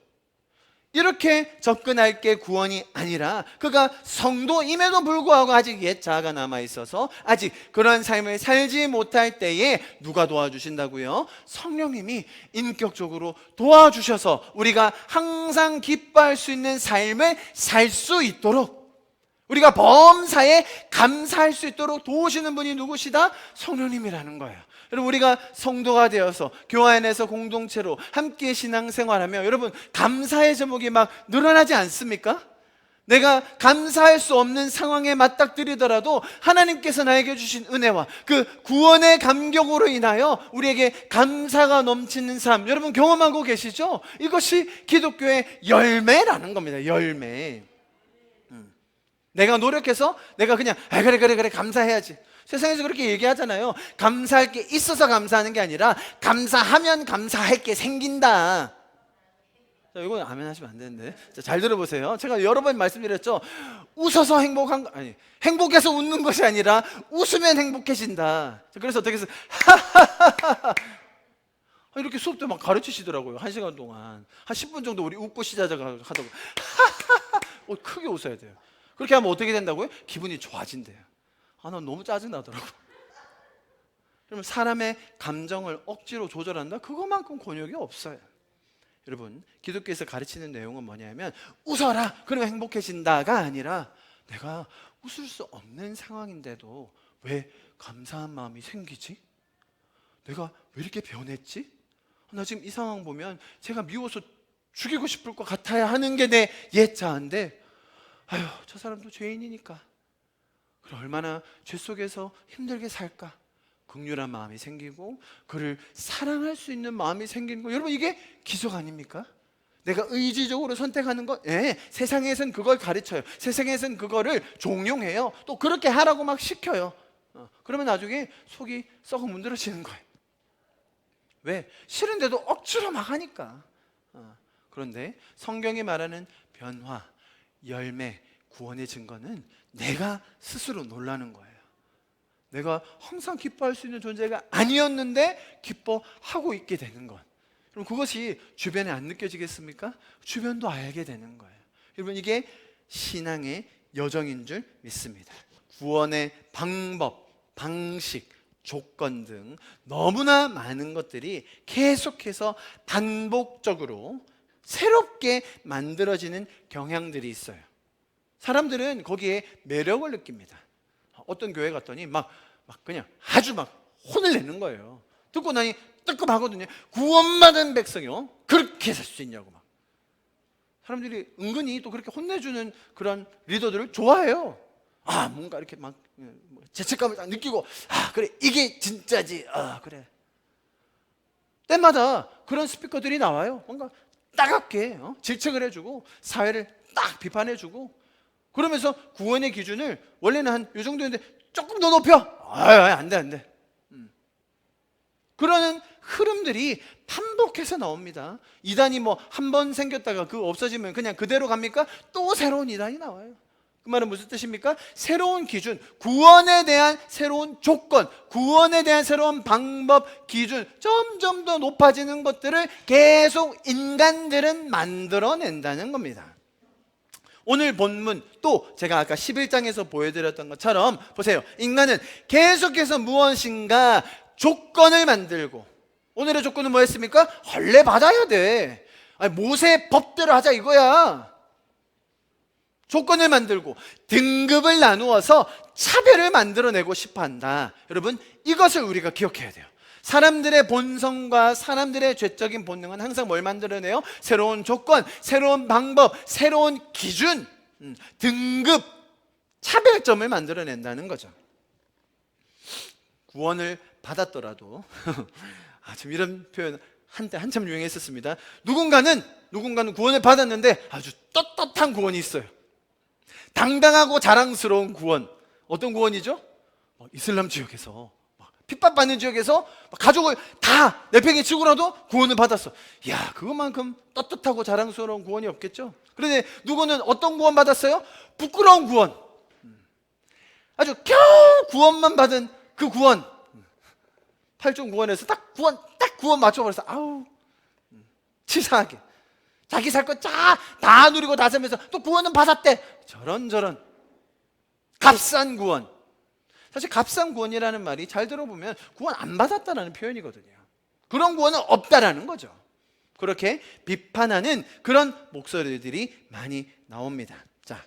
이렇게 접근할 게 구원이 아니라, 그가 성도임에도 불구하고 아직 옛 자아가 남아있어서 아직 그런 삶을 살지 못할 때에 누가 도와주신다고요? 성령님이 인격적으로 도와주셔서 우리가 항상 기뻐할 수 있는 삶을 살 수 있도록, 우리가 범사에 감사할 수 있도록 도우시는 분이 누구시다? 성령님이라는 거예요. 여러분, 우리가 성도가 되어서 교회 안에서 공동체로 함께 신앙생활하며 여러분, 감사의 제목이 막 늘어나지 않습니까? 내가 감사할 수 없는 상황에 맞닥뜨리더라도 하나님께서 나에게 주신 은혜와 그 구원의 감격으로 인하여 우리에게 감사가 넘치는 삶, 여러분 경험하고 계시죠? 이것이 기독교의 열매라는 겁니다. 열매. 내가 노력해서 내가 그냥 그래 감사해야지. 세상에서 그렇게 얘기하잖아요. 감사할 게 있어서 감사하는 게 아니라 감사하면 감사할 게 생긴다. 자, 이거 아멘 하시면 안 되는데. 자, 잘 들어보세요. 제가 여러 번 말씀드렸죠. 웃어서 행복한 거, 아니, 행복해서 웃는 것이 아니라 웃으면 행복해진다. 그래서 어떻게 해서 이렇게 수업 때 막 가르치시더라고요. 1시간 동안 한 10분 정도 우리 웃고 시작하다가 하다가 크게 웃어야 돼요. 그렇게 하면 어떻게 된다고요? 기분이 좋아진대요. 난 너무 짜증나더라고. 그러면 사람의 감정을 억지로 조절한다? 그것만큼 곤욕이 없어요. 여러분, 기독교에서 가르치는 내용은 뭐냐면 웃어라, 그러면 행복해진다가 아니라 내가 웃을 수 없는 상황인데도 왜 감사한 마음이 생기지? 내가 왜 이렇게 변했지? 나 지금 이 상황 보면 제가 미워서 죽이고 싶을 것 같아야 하는 게 내 옛 자아인데, 저 사람도 죄인이니까 그럼 얼마나 죄 속에서 힘들게 살까? 긍휼한 마음이 생기고 그를 사랑할 수 있는 마음이 생기는 거, 여러분 이게 기적 아닙니까? 내가 의지적으로 선택하는 것, 세상에선 그걸 가르쳐요. 세상에선 그거를 종용해요. 또 그렇게 하라고 막 시켜요. 그러면 나중에 속이 썩어 문드러지는 거예요. 왜? 싫은데도 억지로 막 하니까. 그런데 성경이 말하는 변화, 열매, 구원의 증거는 내가 스스로 놀라는 거예요. 내가 항상 기뻐할 수 있는 존재가 아니었는데 기뻐하고 있게 되는 것. 그럼 그것이 주변에 안 느껴지겠습니까? 주변도 알게 되는 거예요. 여러분, 이게 신앙의 여정인 줄 믿습니다. 구원의 방법, 방식, 조건 등 너무나 많은 것들이 계속해서 반복적으로 새롭게 만들어지는 경향들이 있어요. 사람들은 거기에 매력을 느낍니다. 어떤 교회 갔더니 막 그냥 아주 막 혼을 내는 거예요. 듣고 나니 뜨끔하거든요. 구원받은 백성이요, 그렇게 살 수 있냐고 막. 사람들이 은근히 또 그렇게 혼내주는 그런 리더들을 좋아해요. 뭔가 이렇게 막 죄책감을 딱 느끼고, 그래, 이게 진짜지. 그래. 때마다 그런 스피커들이 나와요. 뭔가 따갑게 질책을 해주고 사회를 딱 비판해주고, 그러면서 구원의 기준을 원래는 한 이 정도였는데 조금 더 높여. 안 돼. 그러는 흐름들이 반복해서 나옵니다. 이단이 뭐 한 번 생겼다가 그거 없어지면 그냥 그대로 갑니까? 또 새로운 이단이 나와요. 그 말은 무슨 뜻입니까? 새로운 기준, 구원에 대한 새로운 조건, 구원에 대한 새로운 방법, 기준, 점점 더 높아지는 것들을 계속 인간들은 만들어낸다는 겁니다. 오늘 본문, 또 제가 아까 11장에서 보여드렸던 것처럼 보세요. 인간은 계속해서 무엇인가 조건을 만들고, 오늘의 조건은 뭐였습니까? 할례 받아야 돼. 모세 법대로 하자 이거야. 조건을 만들고 등급을 나누어서 차별을 만들어내고 싶어 한다. 여러분, 이것을 우리가 기억해야 돼요. 사람들의 본성과 사람들의 죄적인 본능은 항상 뭘 만들어내요? 새로운 조건, 새로운 방법, 새로운 기준, 등급, 차별점을 만들어낸다는 거죠. 구원을 받았더라도 지금 이런 표현 한때 한참 유행했었습니다. 누군가는 구원을 받았는데 아주 떳떳한 구원이 있어요. 당당하고 자랑스러운 구원. 어떤 구원이죠? 이슬람 지역에서 핍박받는 지역에서 가족을 다 내팽개치고라도 구원을 받았어. 이야, 그것만큼 떳떳하고 자랑스러운 구원이 없겠죠. 그런데 누구는 어떤 구원 받았어요? 부끄러운 구원. 아주 겨우 구원만 받은 그 구원. 8종 구원에서 딱 구원 맞춰버렸어. 치사하게 자기 살 거 다 누리고 다 살면서 또 구원은 받았대. 저런 값싼 구원. 사실 값싼 구원이라는 말이 잘 들어보면 구원 안 받았다라는 표현이거든요. 그런 구원은 없다라는 거죠. 그렇게 비판하는 그런 목소리들이 많이 나옵니다. 자,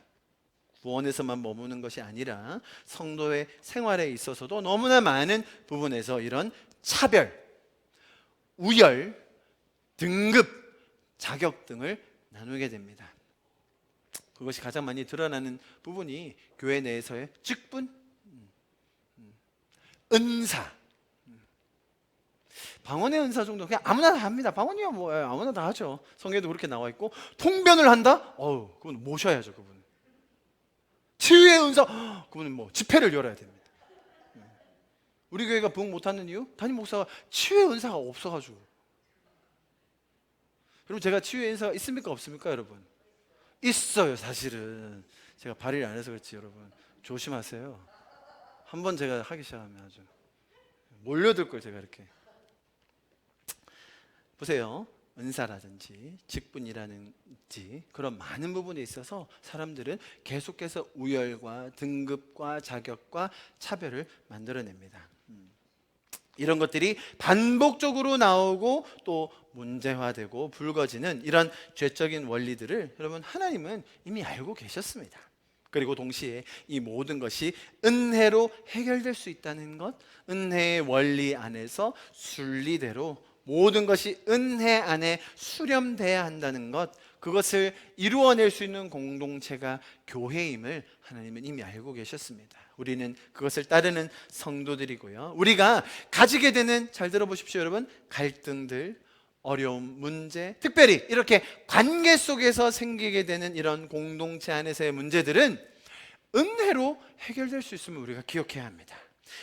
구원에서만 머무는 것이 아니라 성도의 생활에 있어서도 너무나 많은 부분에서 이런 차별, 우열, 등급, 자격 등을 나누게 됩니다. 그것이 가장 많이 드러나는 부분이 교회 내에서의 직분, 은사. 방언의 은사 정도 그냥 아무나 다 합니다. 방언이야 뭐 아무나 다 하죠. 성경에도 그렇게 나와 있고, 통변을 한다? 그건 모셔야죠. 그분. 치유의 은사, 그분은 뭐 집회를 열어야 됩니다. 우리 교회가 부흥 못하는 이유? 담임 목사가 치유의 은사가 없어가지고. 여러분, 제가 치유의 은사가 있습니까 없습니까 여러분? 있어요. 사실은 제가 발휘를 안 해서 그렇지. 여러분 조심하세요. 한번 제가 하기 시작하면 아주 몰려들 걸. 제가 이렇게 보세요. 은사라든지 직분이라든지 그런 많은 부분에 있어서 사람들은 계속해서 우열과 등급과 자격과 차별을 만들어냅니다. 이런 것들이 반복적으로 나오고 또 문제화되고 불거지는 이런 죄적인 원리들을 여러분, 하나님은 이미 알고 계셨습니다. 그리고 동시에 이 모든 것이 은혜로 해결될 수 있다는 것, 은혜의 원리 안에서 순리대로 모든 것이 은혜 안에 수렴돼야 한다는 것, 그것을 이루어낼 수 있는 공동체가 교회임을 하나님은 이미 알고 계셨습니다. 우리는 그것을 따르는 성도들이고요. 우리가 가지게 되는, 잘 들어보십시오 여러분, 갈등들, 어려움, 문제, 특별히 이렇게 관계 속에서 생기게 되는 이런 공동체 안에서의 문제들은 은혜로 해결될 수 있음을 우리가 기억해야 합니다.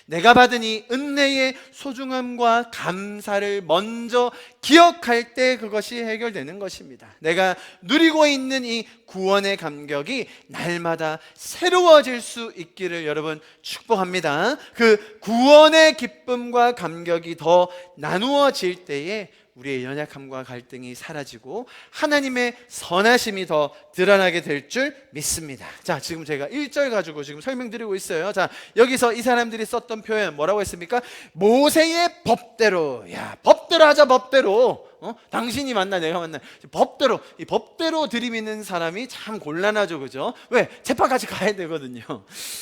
내가 받은 이 은혜의 소중함과 감사를 먼저 기억할 때 그것이 해결되는 것입니다. 내가 누리고 있는 이 구원의 감격이 날마다 새로워질 수 있기를 여러분 축복합니다. 그 구원의 기쁨과 감격이 더 나누어질 때에 우리의 연약함과 갈등이 사라지고 하나님의 선하심이 더 드러나게 될 줄 믿습니다. 자, 지금 제가 1절 가지고 지금 설명드리고 있어요. 자, 여기서 이 사람들이 썼던 표현 뭐라고 했습니까? 모세의 법대로. 야, 법대로 하자, 법대로. 당신이 만나 내가 만나 법대로. 이 법대로 들이미는 사람이 참 곤란하죠, 그죠? 왜? 재판까지 가야 되거든요.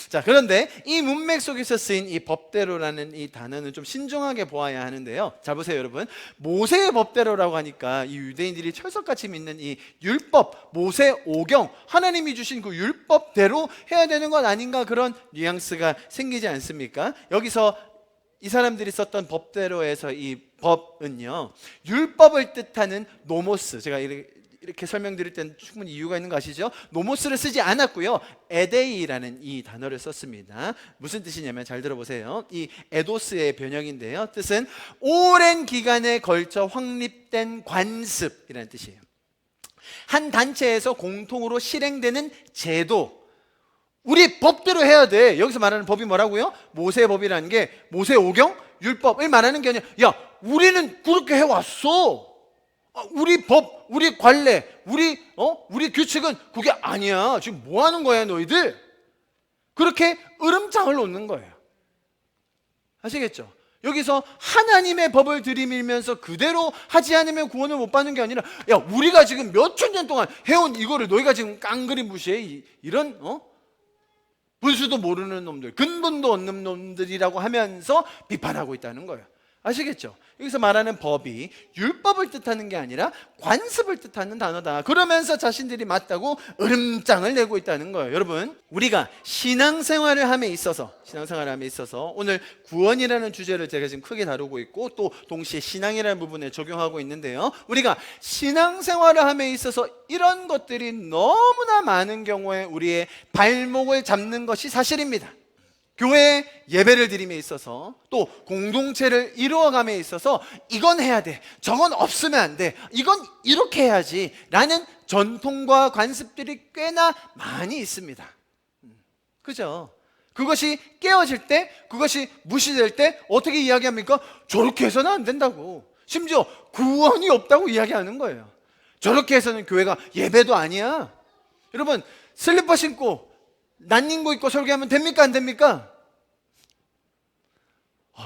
자, 그런데 이 문맥 속에서 쓰인 이 법대로라는 이 단어는 좀 신중하게 보아야 하는데요. 자, 보세요, 여러분. 모세의 법대로라고 하니까 이 유대인들이 철석같이 믿는 이 율법, 모세 오경, 하나님이 주신 그 율법대로 해야 되는 것 아닌가, 그런 뉘앙스가 생기지 않습니까? 여기서 이 사람들이 썼던 법대로에서 이 법은요, 율법을 뜻하는 노모스, 제가 이렇게 설명드릴 때는 충분히 이유가 있는 거 아시죠? 노모스를 쓰지 않았고요, 에데이라는 이 단어를 썼습니다. 무슨 뜻이냐면 잘 들어보세요. 이 에도스의 번역인데요, 뜻은 오랜 기간에 걸쳐 확립된 관습이라는 뜻이에요. 한 단체에서 공통으로 실행되는 제도, 우리 법대로 해야 돼. 여기서 말하는 법이 뭐라고요? 모세의 법이라는 게 모세 오경, 율법을 말하는 게 아니라, 야, 우리는 그렇게 해왔어. 우리 법, 우리 관례, 우리 규칙은 그게 아니야. 지금 뭐 하는 거야, 너희들? 그렇게 으름장을 놓는 거예요. 아시겠죠? 여기서 하나님의 법을 들이밀면서 그대로 하지 않으면 구원을 못 받는 게 아니라, 야, 우리가 지금 몇천 년 동안 해온 이거를 너희가 지금 깡그리 무시해? 이런 분수도 모르는 놈들, 근본도 없는 놈들이라고 하면서 비판하고 있다는 거예요. 아시겠죠? 여기서 말하는 법이 율법을 뜻하는 게 아니라 관습을 뜻하는 단어다. 그러면서 자신들이 맞다고 으름장을 내고 있다는 거예요. 여러분, 우리가 신앙생활을 함에 있어서 오늘 구원이라는 주제를 제가 지금 크게 다루고 있고, 또 동시에 신앙이라는 부분에 적용하고 있는데요, 우리가 신앙생활을 함에 있어서 이런 것들이 너무나 많은 경우에 우리의 발목을 잡는 것이 사실입니다. 교회 예배를 드림에 있어서, 또 공동체를 이루어감에 있어서 이건 해야 돼, 저건 없으면 안 돼, 이건 이렇게 해야지 라는 전통과 관습들이 꽤나 많이 있습니다. 그죠? 그것이 깨어질 때, 그것이 무시될 때 어떻게 이야기합니까? 저렇게 해서는 안 된다고. 심지어 구원이 없다고 이야기하는 거예요. 저렇게 해서는 교회가 예배도 아니야. 여러분, 슬리퍼 신고 난닝구 입고 설교하면 됩니까, 안 됩니까?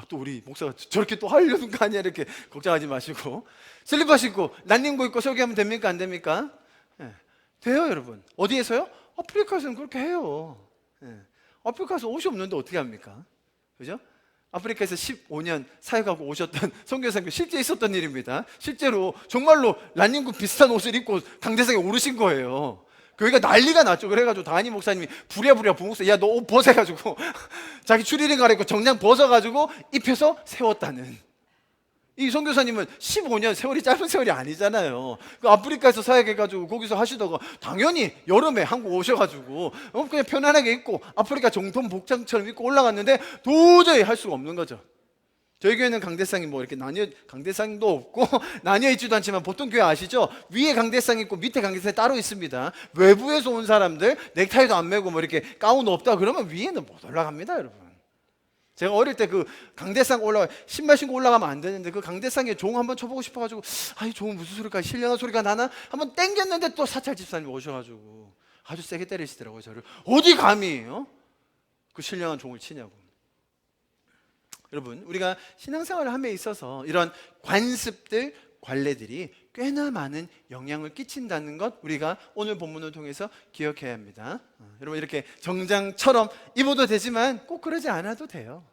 또 우리 목사가 저렇게 또 하려는 거 아니야, 이렇게 걱정하지 마시고, 슬리퍼 신고 난닝구 입고 설교하면 됩니까, 안 됩니까? 돼요, 여러분. 어디에서요? 아프리카에서는 그렇게 해요. 아프리카에서 옷이 없는데 어떻게 합니까? 그죠? 아프리카에서 15년 사역하고 오셨던 선교사님, 실제 있었던 일입니다. 실제로 정말로 란닝구 비슷한 옷을 입고 강대상에 오르신 거예요. 교회가 난리가 났죠. 그래가지고 다니 목사님이 부랴부랴 부목사, 야, 너 옷 벗어가지고 자기 추리닝 갈아입고 정장 벗어가지고 입혀서 세웠다는. 이 선교사님은 15년, 세월이 짧은 세월이 아니잖아요. 그 아프리카에서 사역해가지고 거기서 하시다가 당연히 여름에 한국 오셔가지고 그냥 편안하게 입고 아프리카 정통 복장처럼 입고 올라갔는데 도저히 할 수가 없는 거죠. 저희 교회는 강대상이 뭐 이렇게 강대상도 없고 나뉘어 있지도 않지만, 보통 교회 아시죠? 위에 강대상 있고 밑에 강대상이 따로 있습니다. 외부에서 온 사람들 넥타이도 안 매고 뭐 이렇게 가운 없다 그러면 위에는 못 올라갑니다, 여러분. 제가 어릴 때 그 강대상 신발 신고 올라가면 안 되는데, 그 강대상에 종 한번 쳐보고 싶어가지고, 이 종은 무슨 소리가, 신령한 소리가 나나? 한번 땡겼는데 또 사찰 집사님 오셔가지고 아주 세게 때리시더라고요, 저를. 어디 감히 그 신령한 종을 치냐고. 여러분, 우리가 신앙생활을 함에 있어서 이런 관습들, 관례들이 꽤나 많은 영향을 끼친다는 것, 우리가 오늘 본문을 통해서 기억해야 합니다. 여러분, 이렇게 정장처럼 입어도 되지만 꼭 그러지 않아도 돼요.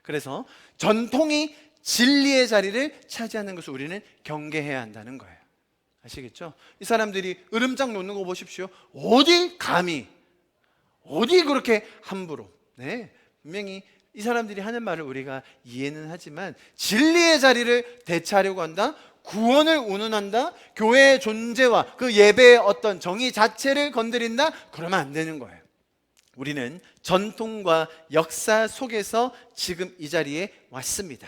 그래서 전통이 진리의 자리를 차지하는 것을 우리는 경계해야 한다는 거예요. 아시겠죠? 이 사람들이 으름장 놓는 거 보십시오. 어디 감히, 어디 그렇게 함부로. 분명히 이 사람들이 하는 말을 우리가 이해는 하지만, 진리의 자리를 대체하려고 한다, 구원을 운운한다, 교회의 존재와 그 예배의 어떤 정의 자체를 건드린다, 그러면 안 되는 거예요. 우리는 전통과 역사 속에서 지금 이 자리에 왔습니다.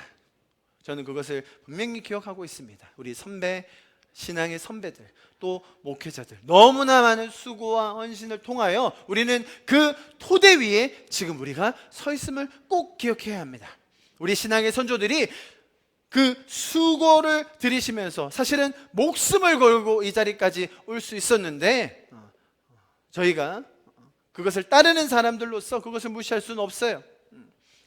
저는 그것을 분명히 기억하고 있습니다. 우리 선배, 신앙의 선배들, 또 목회자들, 너무나 많은 수고와 헌신을 통하여 우리는 그 토대 위에 지금 우리가 서 있음을 꼭 기억해야 합니다. 우리 신앙의 선조들이 그 수고를 들이시면서 사실은 목숨을 걸고 이 자리까지 올 수 있었는데, 저희가 그것을 따르는 사람들로서 그것을 무시할 수는 없어요.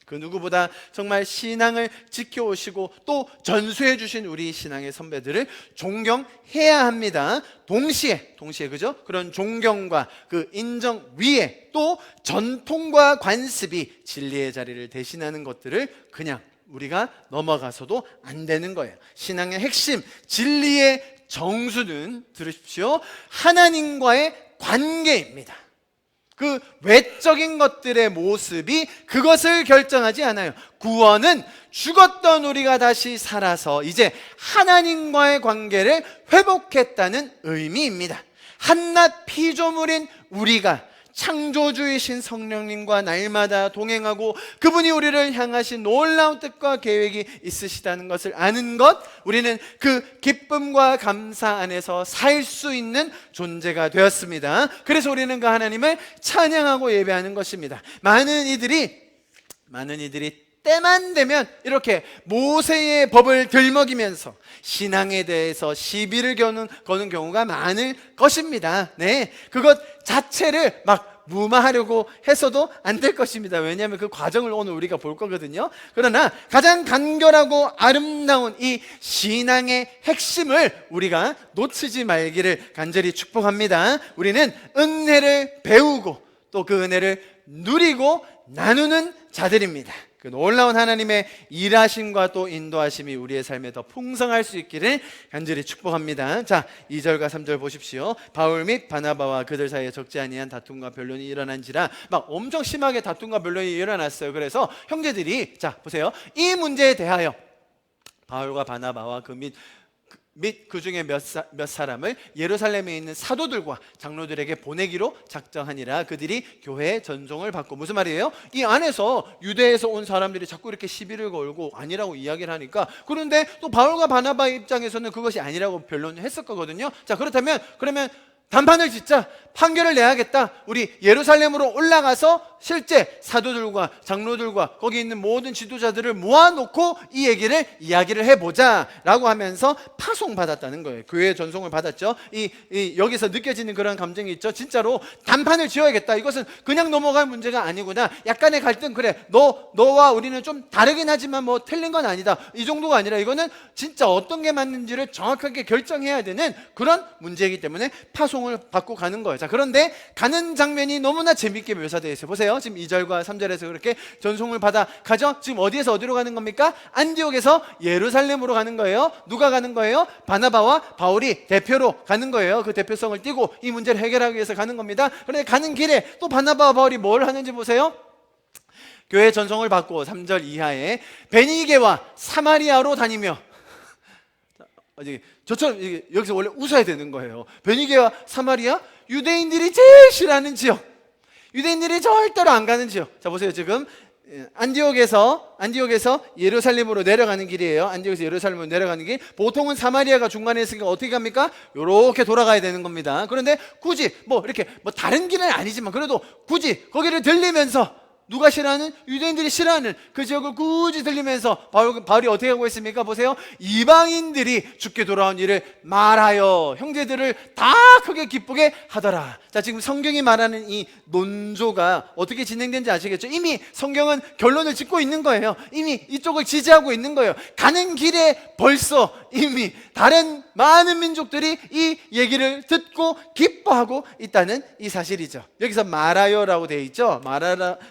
그 누구보다 정말 신앙을 지켜오시고 또 전수해 주신 우리 신앙의 선배들을 존경해야 합니다. 동시에 그죠? 그런 존경과 그 인정 위에 또 전통과 관습이 진리의 자리를 대신하는 것들을 그냥 우리가 넘어가서도 안 되는 거예요. 신앙의 핵심, 진리의 정수는 들으십시오, 하나님과의 관계입니다. 그 외적인 것들의 모습이 그것을 결정하지 않아요. 구원은 죽었던 우리가 다시 살아서 이제 하나님과의 관계를 회복했다는 의미입니다. 한낱 피조물인 우리가 창조주이신 성령님과 날마다 동행하고 그분이 우리를 향하신 놀라운 뜻과 계획이 있으시다는 것을 아는 것, 우리는 그 기쁨과 감사 안에서 살 수 있는 존재가 되었습니다. 그래서 우리는 그 하나님을 찬양하고 예배하는 것입니다. 많은 이들이 때만 되면 이렇게 모세의 법을 들먹이면서 신앙에 대해서 시비를 거는 경우가 많을 것입니다. 네, 그것 자체를 막 무마하려고 해서도 안 될 것입니다. 왜냐하면 그 과정을 오늘 우리가 볼 거거든요. 그러나 가장 간결하고 아름다운 이 신앙의 핵심을 우리가 놓치지 말기를 간절히 축복합니다. 우리는 은혜를 배우고 또 그 은혜를 누리고 나누는 자들입니다. 그 놀라운 하나님의 일하심과 또 인도하심이 우리의 삶에 더 풍성할 수 있기를 간절히 축복합니다. 자, 2절과 3절 보십시오. 바울 및 바나바와 그들 사이에 적지 아니한 다툼과 변론이 일어난지라, 막 엄청 심하게 다툼과 변론이 일어났어요. 그래서 형제들이, 자 보세요, 이 문제에 대하여 바울과 바나바와 및 그 중에 몇 사람을 예루살렘에 있는 사도들과 장로들에게 보내기로 작정하니라. 그들이 교회의 전송을 받고. 무슨 말이에요? 이 안에서 유대에서 온 사람들이 자꾸 이렇게 시비를 걸고 아니라고 이야기를 하니까, 그런데 또 바울과 바나바의 입장에서는 그것이 아니라고 변론했을 거거든요. 자, 그렇다면 그러면 단판을 짓자, 판결을 내야겠다. 우리 예루살렘으로 올라가서 실제 사도들과 장로들과 거기 있는 모든 지도자들을 모아놓고 이 이야기를 해보자 라고 하면서 파송받았다는 거예요. 교회의 전송을 받았죠. 여기서 느껴지는 그런 감정이 있죠. 진짜로 단판을 지어야겠다. 이것은 그냥 넘어갈 문제가 아니구나. 약간의 갈등, 그래, 너와 우리는 좀 다르긴 하지만 뭐 틀린 건 아니다, 이 정도가 아니라 이거는 진짜 어떤 게 맞는지를 정확하게 결정해야 되는 그런 문제이기 때문에 파송을 받고 가는 거예요. 자, 그런데 가는 장면이 너무나 재밌게 묘사되어 있어요. 보세요. 지금 2절과 3절에서 그렇게 전송을 받아 가죠. 지금 어디에서 어디로 가는 겁니까? 안디옥에서 예루살렘으로 가는 거예요. 누가 가는 거예요? 바나바와 바울이 대표로 가는 거예요. 그 대표성을 띠고 이 문제를 해결하기 위해서 가는 겁니다. 그런데 가는 길에 또 바나바와 바울이 뭘 하는지 보세요. 교회 전송을 받고 3절 이하에 베니게와 사마리아로 다니며, 저처럼 여기서 원래 웃어야 되는 거예요. 베니게와 사마리아, 유대인들이 제일 싫어하는 지역, 유대인들이 절대로 안 가는 지역. 자 보세요. 지금 안디옥에서 예루살렘으로 내려가는 길이에요. 안디옥에서 예루살렘으로 내려가는 길. 보통은 사마리아가 중간에 있으니까 어떻게 갑니까? 요렇게 돌아가야 되는 겁니다. 그런데 굳이 이렇게 다른 길은 아니지만 그래도 굳이 거기를 들리면서, 누가 싫어하는? 유대인들이 싫어하는 그 지역을 굳이 들리면서 바울이 어떻게 하고 있습니까? 보세요. 이방인들이 죽게 돌아온 일을 말하여 형제들을 다 크게 기쁘게 하더라. 자, 지금 성경이 말하는 이 논조가 어떻게 진행된지 아시겠죠? 이미 성경은 결론을 짓고 있는 거예요. 이미 이쪽을 지지하고 있는 거예요. 가는 길에 벌써 이미 다른 많은 민족들이 이 얘기를 듣고 기뻐하고 있다는 이 사실이죠. 여기서 말하여라고 되어 있죠.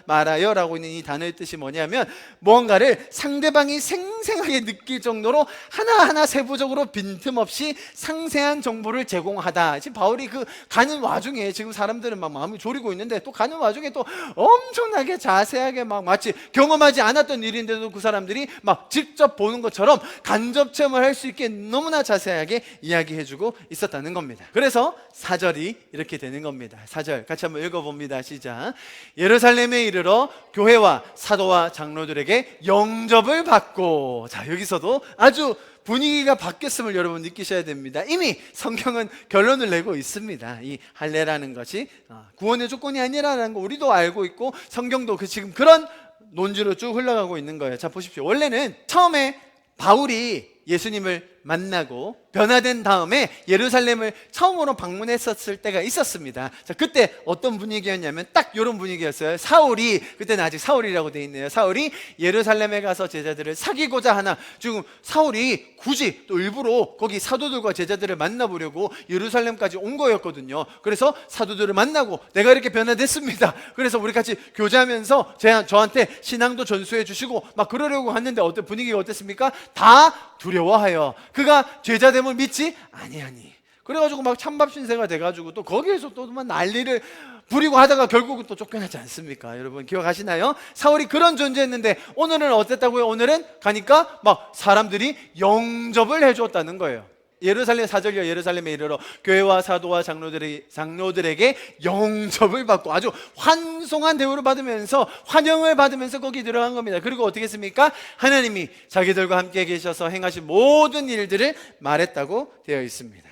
말하여라고 있는 이 단어의 뜻이 뭐냐면, 무언가를 상대방이 생생하게 느낄 정도로 하나하나 세부적으로 빈틈없이 상세한 정보를 제공하다. 지금 바울이 그 가는 와중에 지금 사람들은 막 마음이 졸이고 있는데, 또 가는 와중에 또 엄청나게 자세하게 막 마치 경험하지 않았던 일인데도 그 사람들이 막 직접 보는 것처럼 간접 체험을 할 수 있게 너무나 자세하게 자세하게 이야기해주고 있었다는 겁니다. 그래서 4절이 이렇게 되는 겁니다. 4절 같이 한번 읽어봅니다. 시작. 예루살렘에 이르러 교회와 사도와 장로들에게 영접을 받고. 자, 여기서도 아주 분위기가 바뀌었음을 여러분 느끼셔야 됩니다. 이미 성경은 결론을 내고 있습니다. 이 할례라는 것이 구원의 조건이 아니라는 거 우리도 알고 있고, 성경도 지금 그런 논지로 쭉 흘러가고 있는 거예요. 자, 보십시오. 원래는 처음에 바울이 예수님을 만나고 변화된 다음에 예루살렘을 처음으로 방문했었을 때가 있었습니다. 자, 그때 어떤 분위기였냐면 딱 이런 분위기였어요. 사울이, 그때는 아직 사울이라고 돼 있네요. 사울이 예루살렘에 가서 제자들을 사귀고자 하나, 지금 사울이 굳이 또 일부러 거기 사도들과 제자들을 만나보려고 예루살렘까지 온 거였거든요. 그래서 사도들을 만나고 내가 이렇게 변화됐습니다. 그래서 우리 같이 교제하면서 저한테 신앙도 전수해 주시고 막 그러려고 했는데 어떤 분위기가 어땠습니까? 다 두려워하여 그가 제자됨을 믿지 아니하니. 그래가지고 막 찬밥 신세가 돼가지고 또 거기에서 또 막 난리를 부리고 하다가 결국은 또 쫓겨나지 않습니까? 여러분 기억하시나요? 사울이 그런 존재였는데 오늘은 어땠다고요? 오늘은 가니까 막 사람들이 영접을 해줬다는 거예요. 예루살렘 4절이요. 예루살렘에 이르러 교회와 사도와 장로들에게 영접을 받고 아주 환송한 대우를 받으면서 환영을 받으면서 거기 들어간 겁니다. 그리고 어떻게 했습니까? 하나님이 자기들과 함께 계셔서 행하신 모든 일들을 말했다고 되어 있습니다.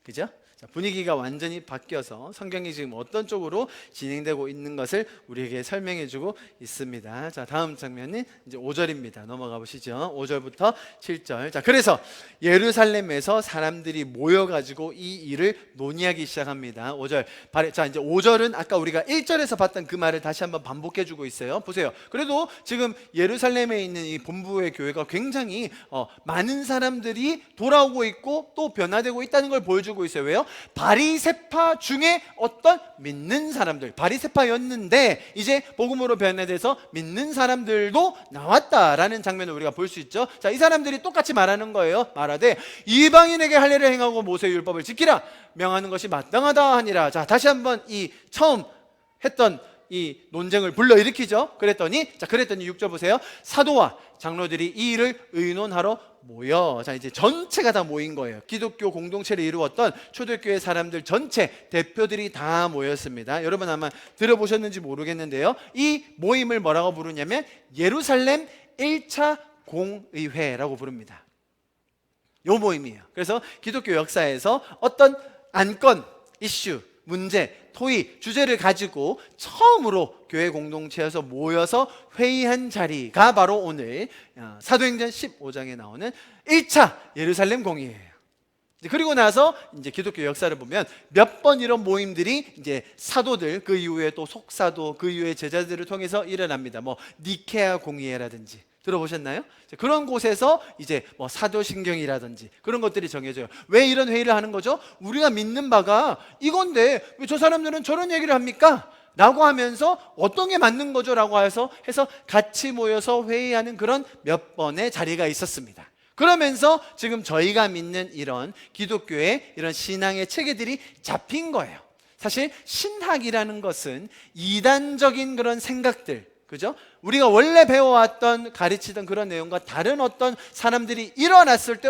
그죠? 자, 분위기가 완전히 바뀌어서 성경이 지금 어떤 쪽으로 진행되고 있는 것을 우리에게 설명해주고 있습니다. 자, 다음 장면이 이제 5절입니다. 넘어가 보시죠. 5절부터 7절. 자, 그래서 예루살렘에서 사람들이 모여가지고 이 일을 논의하기 시작합니다. 5절. 자, 이제 5절은 아까 우리가 1절에서 봤던 그 말을 다시 한번 반복해주고 있어요. 보세요. 그래도 지금 예루살렘에 있는 이 본부의 교회가 굉장히 많은 사람들이 돌아오고 있고 또 변화되고 있다는 걸 보여주고 있어요. 왜요? 바리새파 중에 어떤 믿는 사람들, 바리새파였는데 이제 복음으로 변화돼서 믿는 사람들도 나왔다라는 장면을 우리가 볼 수 있죠. 자, 이 사람들이 똑같이 말하는 거예요. 말하되 이방인에게 할례를 행하고 모세의 율법을 지키라 명하는 것이 마땅하다 하니라. 자, 다시 한번 이 처음 했던 이 논쟁을 불러일으키죠. 그랬더니 6절 보세요. 사도와 장로들이 이 일을 의논하러 모여. 자, 이제 전체가 다 모인 거예요. 기독교 공동체를 이루었던 초대교회 사람들 전체 대표들이 다 모였습니다. 여러분 아마 들어보셨는지 모르겠는데요, 이 모임을 뭐라고 부르냐면 예루살렘 1차 공의회라고 부릅니다. 요 모임이에요. 그래서 기독교 역사에서 어떤 안건, 이슈, 문제, 토의, 주제를 가지고 처음으로 교회 공동체에서 모여서 회의한 자리가 바로 오늘 사도행전 15장에 나오는 1차 예루살렘 공의회예요. 그리고 나서 이제 기독교 역사를 보면 몇 번 이런 모임들이 이제 사도들, 그 이후에 또 속사도, 그 이후에 제자들을 통해서 일어납니다. 뭐 니케아 공의회라든지 들어보셨나요? 그런 곳에서 이제 뭐 사도신경이라든지 그런 것들이 정해져요. 왜 이런 회의를 하는 거죠? 우리가 믿는 바가 이건데 왜 저 사람들은 저런 얘기를 합니까? 라고 하면서 어떤 게 맞는 거죠? 라고 해서 같이 모여서 회의하는 그런 몇 번의 자리가 있었습니다. 그러면서 지금 저희가 믿는 이런 기독교의 이런 신앙의 체계들이 잡힌 거예요. 사실 신학이라는 것은 이단적인 그런 생각들, 그죠? 우리가 원래 배워왔던 가르치던 그런 내용과 다른 어떤 사람들이 일어났을 때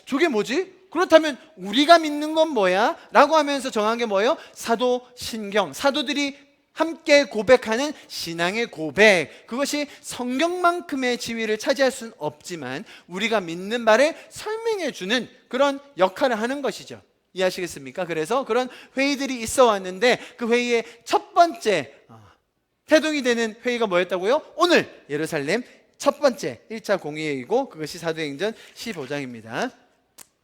저게 뭐지? 그렇다면 우리가 믿는 건 뭐야? 라고 하면서 정한 게 뭐예요? 사도신경, 사도들이 함께 고백하는 신앙의 고백, 그것이 성경만큼의 지위를 차지할 수는 없지만 우리가 믿는 바를 설명해 주는 그런 역할을 하는 것이죠. 이해하시겠습니까? 그래서 그런 회의들이 있어 왔는데 그 회의의 첫 번째 태동이 되는 회의가 뭐였다고요? 오늘 예루살렘 첫 번째 1차 공의회이고 그것이 사도행전 15장입니다.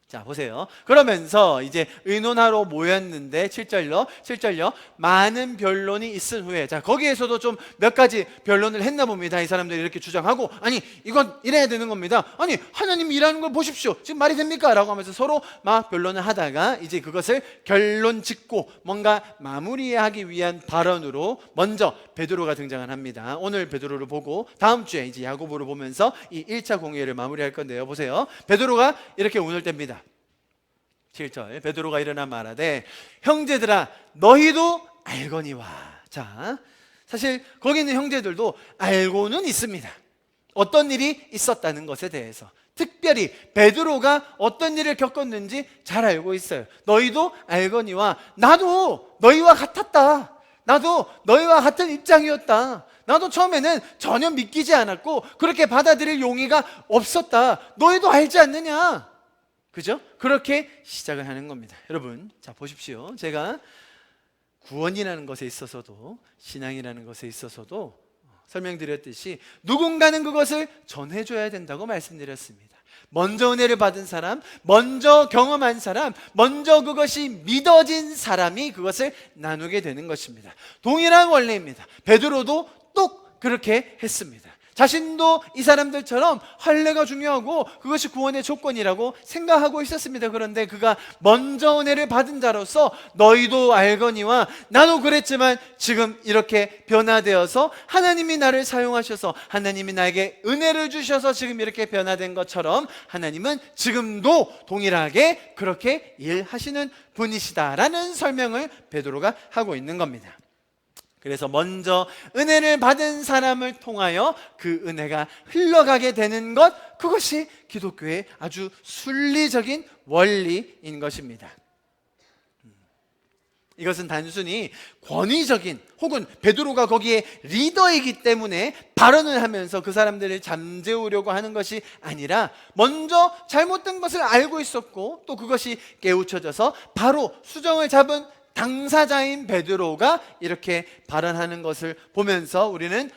자, 보세요. 그러면서 이제 의논하러 모였는데 7절요. 많은 변론이 있은 후에, 자, 거기에서도 좀 몇 가지 변론을 했나 봅니다. 이 사람들이 이렇게 주장하고, 아니 이건 이래야 되는 겁니다. 아니 하나님이 일하는 걸 보십시오. 지금 말이 됩니까? 라고 하면서 서로 막 변론을 하다가 이제 그것을 결론 짓고 뭔가 마무리하기 위한 발언으로 먼저 베드로가 등장을 합니다. 오늘 베드로를 보고 다음 주에 이제 야고보를 보면서 이 1차 공회를 마무리할 건데요. 보세요. 베드로가 이렇게 운을 뗍니다. 7절. 베드로가 일어나 말하되 형제들아 너희도 알거니와. 자, 사실 거기 있는 형제들도 알고는 있습니다. 어떤 일이 있었다는 것에 대해서. 특별히 베드로가 어떤 일을 겪었는지 잘 알고 있어요. 너희도 알거니와 나도 너희와 같았다. 나도 너희와 같은 입장이었다. 나도 처음에는 전혀 믿기지 않았고 그렇게 받아들일 용의가 없었다. 너희도 알지 않느냐? 그죠? 그렇게 시작을 하는 겁니다. 여러분, 자 보십시오. 제가 구원이라는 것에 있어서도, 신앙이라는 것에 있어서도 설명드렸듯이 누군가는 그것을 전해줘야 된다고 말씀드렸습니다. 먼저 은혜를 받은 사람, 먼저 경험한 사람, 먼저 그것이 믿어진 사람이 그것을 나누게 되는 것입니다. 동일한 원리입니다. 베드로도 똑 그렇게 했습니다. 자신도 이 사람들처럼 할례가 중요하고 그것이 구원의 조건이라고 생각하고 있었습니다. 그런데 그가 먼저 은혜를 받은 자로서 너희도 알거니와 나도 그랬지만 지금 이렇게 변화되어서 하나님이 나를 사용하셔서 하나님이 나에게 은혜를 주셔서 지금 이렇게 변화된 것처럼 하나님은 지금도 동일하게 그렇게 일하시는 분이시다라는 설명을 베드로가 하고 있는 겁니다. 그래서 먼저 은혜를 받은 사람을 통하여 그 은혜가 흘러가게 되는 것, 그것이 기독교의 아주 순리적인 원리인 것입니다. 이것은 단순히 권위적인 혹은 베드로가 거기에 리더이기 때문에 발언을 하면서 그 사람들을 잠재우려고 하는 것이 아니라 먼저 잘못된 것을 알고 있었고 또 그것이 깨우쳐져서 바로 수정을 잡은 당사자인 베드로가 이렇게 발언하는 것을 보면서 우리는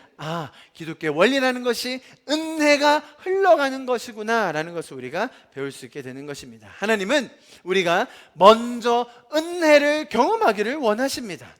기독교의 원리라는 것이 은혜가 흘러가는 것이구나 라는 것을 우리가 배울 수 있게 되는 것입니다. 하나님은 우리가 먼저 은혜를 경험하기를 원하십니다.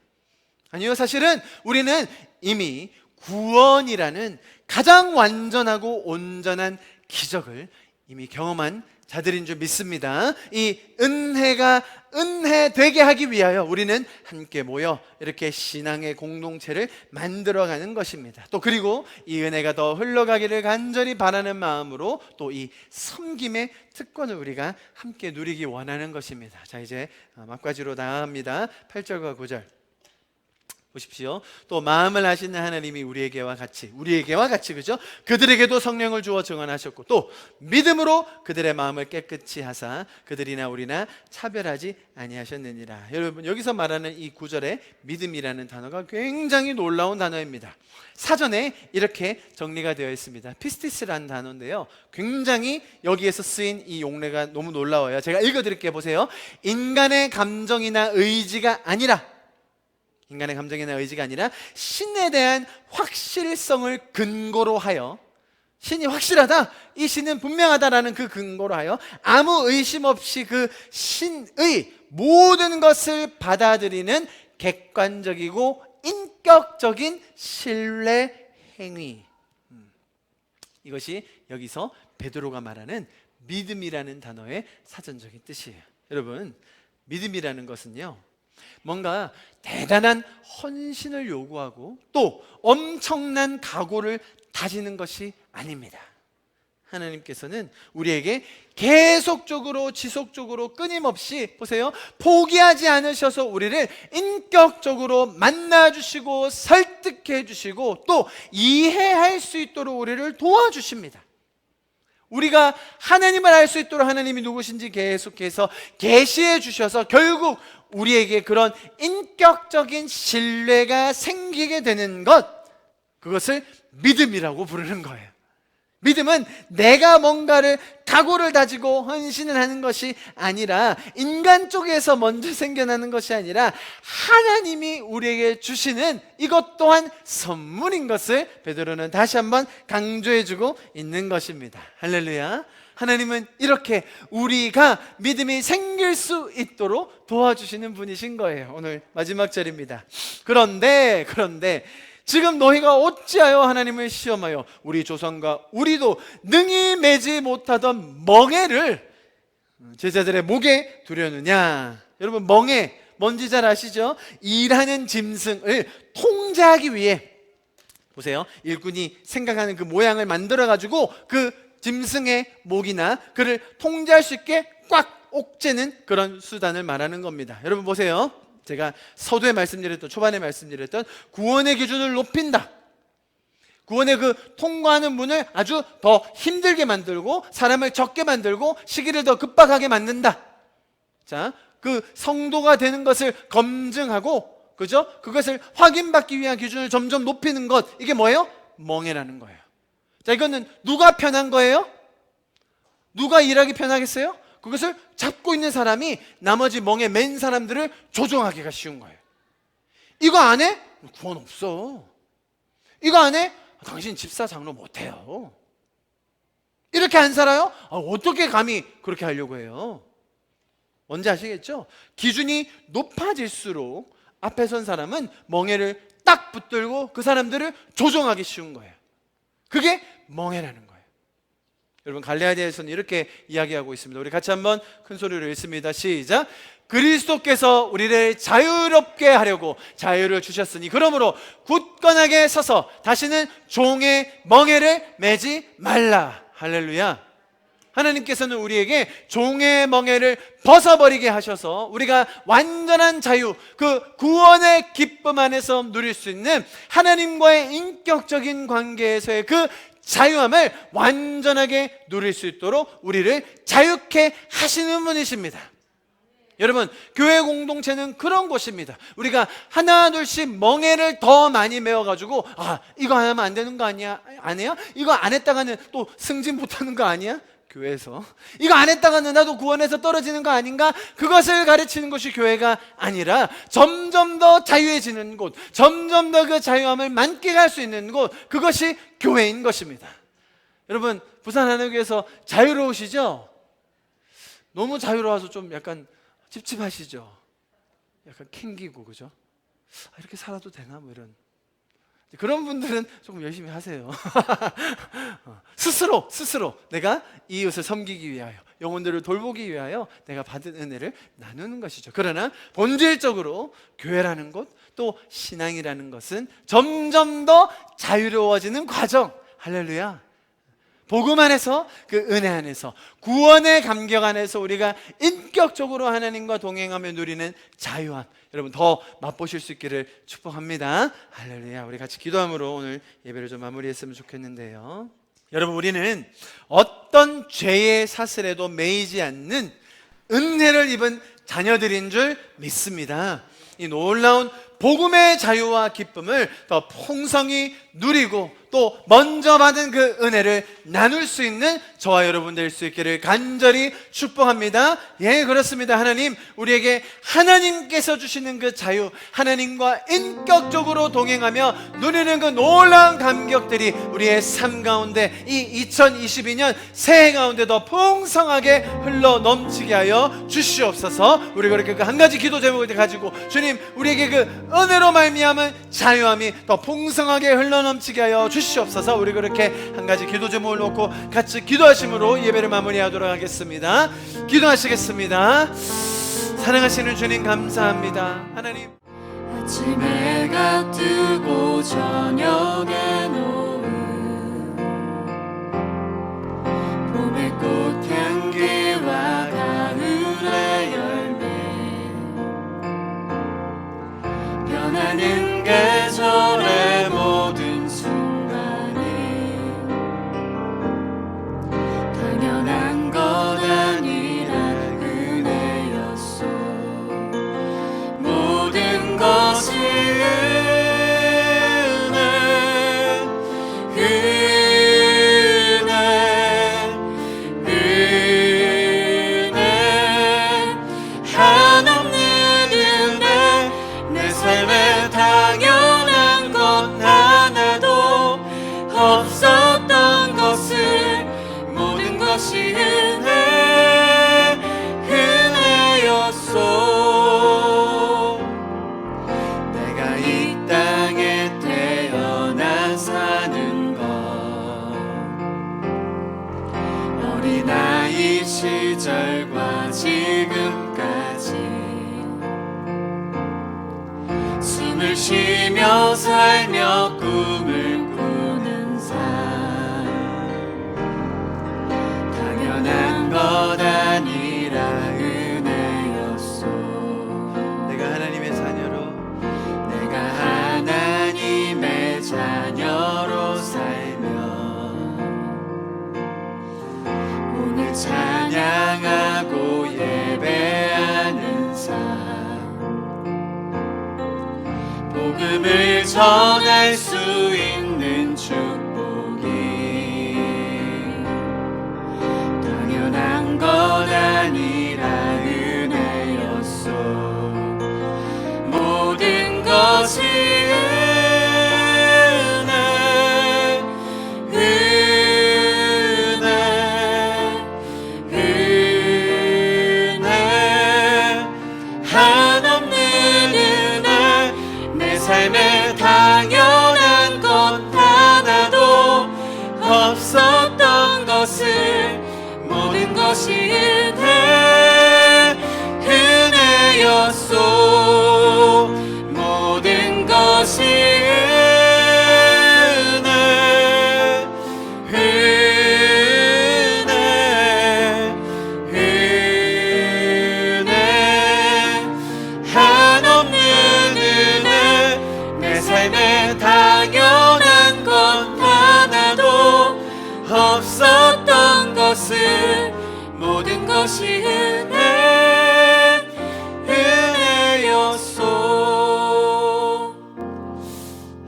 아니요, 사실은 우리는 이미 구원이라는 가장 완전하고 온전한 기적을 이미 경험한 자들인 줄 믿습니다. 이 은혜가 은혜 되게 하기 위하여 우리는 함께 모여 이렇게 신앙의 공동체를 만들어가는 것입니다. 또 그리고 이 은혜가 더 흘러가기를 간절히 바라는 마음으로 또 이 섬김의 특권을 우리가 함께 누리기 원하는 것입니다. 자, 이제 막바지로 나아갑니다. 8절과 9절 보십시오. 또 마음을 아시는 하나님이 우리에게와 같이 그죠? 그들에게도 성령을 주어 증언하셨고 또 믿음으로 그들의 마음을 깨끗이 하사 그들이나 우리나 차별하지 아니하셨느니라. 여러분, 여기서 말하는 이 구절에 믿음이라는 단어가 굉장히 놀라운 단어입니다. 사전에 이렇게 정리가 되어 있습니다. 피스티스라는 단어인데요, 굉장히 여기에서 쓰인 이 용례가 너무 놀라워요. 제가 읽어드릴게요. 보세요. 인간의 감정이나 의지가 아니라 신에 대한 확실성을 근거로 하여, 신이 확실하다, 이 신은 분명하다라는 그 근거로 하여 아무 의심 없이 그 신의 모든 것을 받아들이는 객관적이고 인격적인 신뢰 행위, 이것이 여기서 베드로가 말하는 믿음이라는 단어의 사전적인 뜻이에요. 여러분, 믿음이라는 것은요, 뭔가 대단한 헌신을 요구하고 또 엄청난 각오를 다지는 것이 아닙니다. 하나님께서는 우리에게 계속적으로 지속적으로 끊임없이 보세요, 포기하지 않으셔서 우리를 인격적으로 만나주시고 설득해 주시고 또 이해할 수 있도록 우리를 도와주십니다. 우리가 하나님을 알 수 있도록 하나님이 누구신지 계속해서 계시해 주셔서 결국 우리에게 그런 인격적인 신뢰가 생기게 되는 것, 그것을 믿음이라고 부르는 거예요. 믿음은 내가 뭔가를 각오를 다지고 헌신을 하는 것이 아니라, 인간 쪽에서 먼저 생겨나는 것이 아니라 하나님이 우리에게 주시는 이것 또한 선물인 것을 베드로는 다시 한번 강조해주고 있는 것입니다. 할렐루야. 하나님은 이렇게 우리가 믿음이 생길 수 있도록 도와주시는 분이신 거예요. 오늘 마지막 절입니다. 그런데 지금 너희가 어찌하여 하나님을 시험하여 우리 조상과 우리도 능히 매지 못하던 멍에를 제자들의 목에 두려느냐. 여러분, 멍에 뭔지 잘 아시죠? 일하는 짐승을 통제하기 위해, 보세요, 일꾼이 생각하는 그 모양을 만들어 가지고 그 짐승의 목이나 그를 통제할 수 있게 꽉 옥죄는 그런 수단을 말하는 겁니다. 여러분 보세요, 제가 서두에 말씀드렸던, 초반에 말씀드렸던 구원의 기준을 높인다, 구원의 그 통과하는 문을 아주 더 힘들게 만들고 사람을 적게 만들고 시기를 더 급박하게 만든다. 자, 그 성도가 되는 것을 검증하고, 그죠? 그것을 확인받기 위한 기준을 점점 높이는 것, 이게 뭐예요? 멍해라는 거예요. 자, 이거는 누가 편한 거예요? 누가 일하기 편하겠어요? 그것을 잡고 있는 사람이 나머지 멍에 맨 사람들을 조종하기가 쉬운 거예요. 이거 안 해? 구원 없어. 이거 안 해? 당신 집사 장로 못해요. 이렇게 안 살아요? 어떻게 감히 그렇게 하려고 해요? 뭔지 아시겠죠? 기준이 높아질수록 앞에 선 사람은 멍해를 딱 붙들고 그 사람들을 조종하기 쉬운 거예요. 그게 멍해라는 거예요. 여러분, 갈라디아에서는 이렇게 이야기하고 있습니다. 우리 같이 한번 큰 소리로 읽습니다. 시작. 그리스도께서 우리를 자유롭게 하려고 자유를 주셨으니 그러므로 굳건하게 서서 다시는 종의 멍에를 매지 말라. 할렐루야. 하나님께서는 우리에게 종의 멍에를 벗어버리게 하셔서 우리가 완전한 자유, 그 구원의 기쁨 안에서 누릴 수 있는 하나님과의 인격적인 관계에서의 그 자유함을 완전하게 누릴 수 있도록 우리를 자유케 하시는 분이십니다. 여러분, 교회 공동체는 그런 곳입니다. 우리가 하나 둘씩 멍에를 더 많이 메워가지고 이거 하면 안 되는 거 아니야? 안 해요? 이거 안 했다가는 또 승진 못하는 거 아니야? 교회에서 이거 안 했다가는 나도 구원에서 떨어지는 거 아닌가? 그것을 가르치는 것이 교회가 아니라 점점 더 자유해지는 곳, 점점 더 그 자유함을 만끽할 수 있는 곳, 그것이 교회인 것입니다. 여러분, 부산 하나교회에서 자유로우시죠? 너무 자유로워서 좀 약간 찝찝하시죠? 약간 캥기고, 그죠? 이렇게 살아도 되나? 뭐 이런. 그런 분들은 조금 열심히 하세요. 스스로 내가 이웃을 섬기기 위하여, 영혼들을 돌보기 위하여 내가 받은 은혜를 나누는 것이죠. 그러나 본질적으로 교회라는 것, 또 신앙이라는 것은 점점 더 자유로워지는 과정. 할렐루야. 복음 안에서, 그 은혜 안에서, 구원의 감격 안에서 우리가 인격적으로 하나님과 동행하며 누리는 자유함, 여러분 더 맛보실 수 있기를 축복합니다. 할렐루야. 우리 같이 기도함으로 오늘 예배를 좀 마무리했으면 좋겠는데요. 여러분, 우리는 어떤 죄의 사슬에도 매이지 않는 은혜를 입은 자녀들인 줄 믿습니다. 이 놀라운 복음의 자유와 기쁨을 더 풍성히 누리고 또 먼저 받은 그 은혜를 나눌 수 있는 저와 여러분 될 수 있기를 간절히 축복합니다. 예, 그렇습니다. 하나님, 우리에게 하나님께서 주시는 그 자유, 하나님과 인격적으로 동행하며 누리는 그 놀라운 감격들이 우리의 삶 가운데 이 2022년 새해 가운데 더 풍성하게 흘러 넘치게 하여 주시옵소서. 우리 그렇게 그 한 가지 기도 제목을 가지고, 주님, 우리에게 그 은혜로 말미암은 자유함이 더 풍성하게 흘러 넘치게 하여 주시옵소서. 우리 그렇게 한 가지 기도 제목을 놓고 같이 기도하심으로 예배를 마무리하도록 하겠습니다. 기도하시겠습니다. 사랑하시는 주님, 감사합니다. 하나님, 아침 해가 뜨고 저녁에 노을, 봄의 꽃향기와 가을의 열매, 변하는 계절의 모든 순간에 당연한 것 아니라 은혜였소. 모든 것이 은혜 한없는 은혜, 내 삶에 당연한 것 하나도 없었던 것을, 모든 것이 은혜였소. 내가 이 땅에 태어나 사는 것, 어린아이 시절과 지금까지 숨을 쉬며 살며 꿈을 꾸는 삶, 당연한 것 아니라 은혜였소. 내가 하나님의 자녀로 내가 하나님의 자녀로 복음을 전할 수 있는 축복이 당연한 것 아니라 은혜였소. 모든 것이 삶에 당연한 것 하나도 없었던 것을 모든 것이 은혜였소. 모든 것이 은혜 한없는 은혜. 내 삶에 당연한 것 하나도 없었던 것을 모든 것이 은혜였소.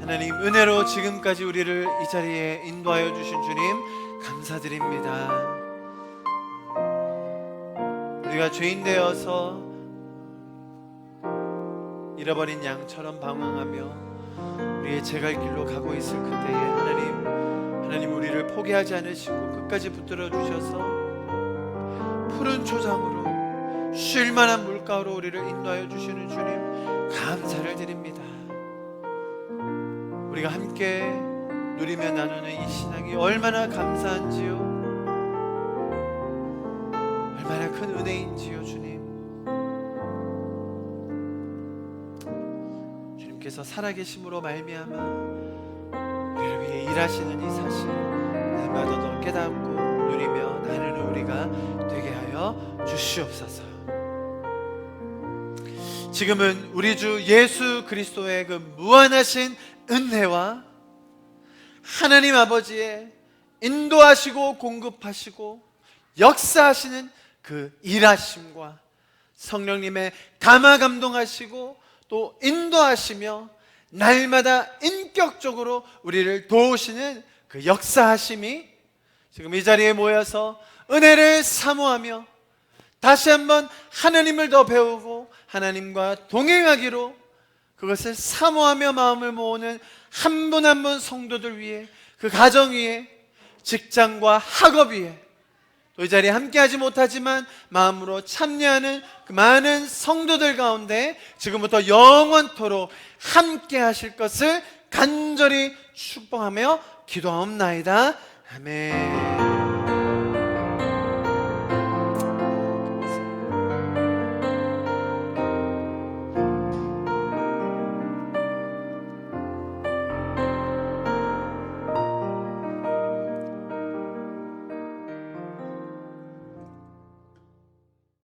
하나님, 은혜로 지금까지 우리를 이 자리에 인도하여 주신 주님 감사드립니다. 우리가 죄인 되어서 잃어버린 양처럼 방황하며 우리의 제갈 길로 가고 있을 그때에 하나님 우리를 포기하지 않으시고 끝까지 붙들어 주셔서 푸른 초장으로 쉴 만한 물가로 우리를 인도하여 주시는 주님 감사를 드립니다. 우리가 함께 누리며 나누는 이 신앙이 얼마나 감사한지요, 얼마나 큰 은혜인지요. 주님께서 살아계심으로 말미암아 우리를 위해 일하시는 이 사실 날마다 더 깨닫고 누리며 나누는 우리가 되게 하여 주시옵소서. 지금은 우리 주 예수 그리스도의 그 무한하신 은혜와 하나님 아버지의 인도하시고 공급하시고 역사하시는 그 일하심과 성령님의 감화 감동하시고 또 인도하시며 날마다 인격적으로 우리를 도우시는 그 역사하심이 지금 이 자리에 모여서 은혜를 사모하며 다시 한번 하나님을 더 배우고 하나님과 동행하기로 그것을 사모하며 마음을 모으는 한 분 한 분 성도들 위해, 그 가정 위에, 직장과 학업 위에, 또 이 자리에 함께하지 못하지만 마음으로 참여하는 그 많은 성도들 가운데 지금부터 영원토록 함께하실 것을 간절히 축복하며 기도하옵나이다. 아멘.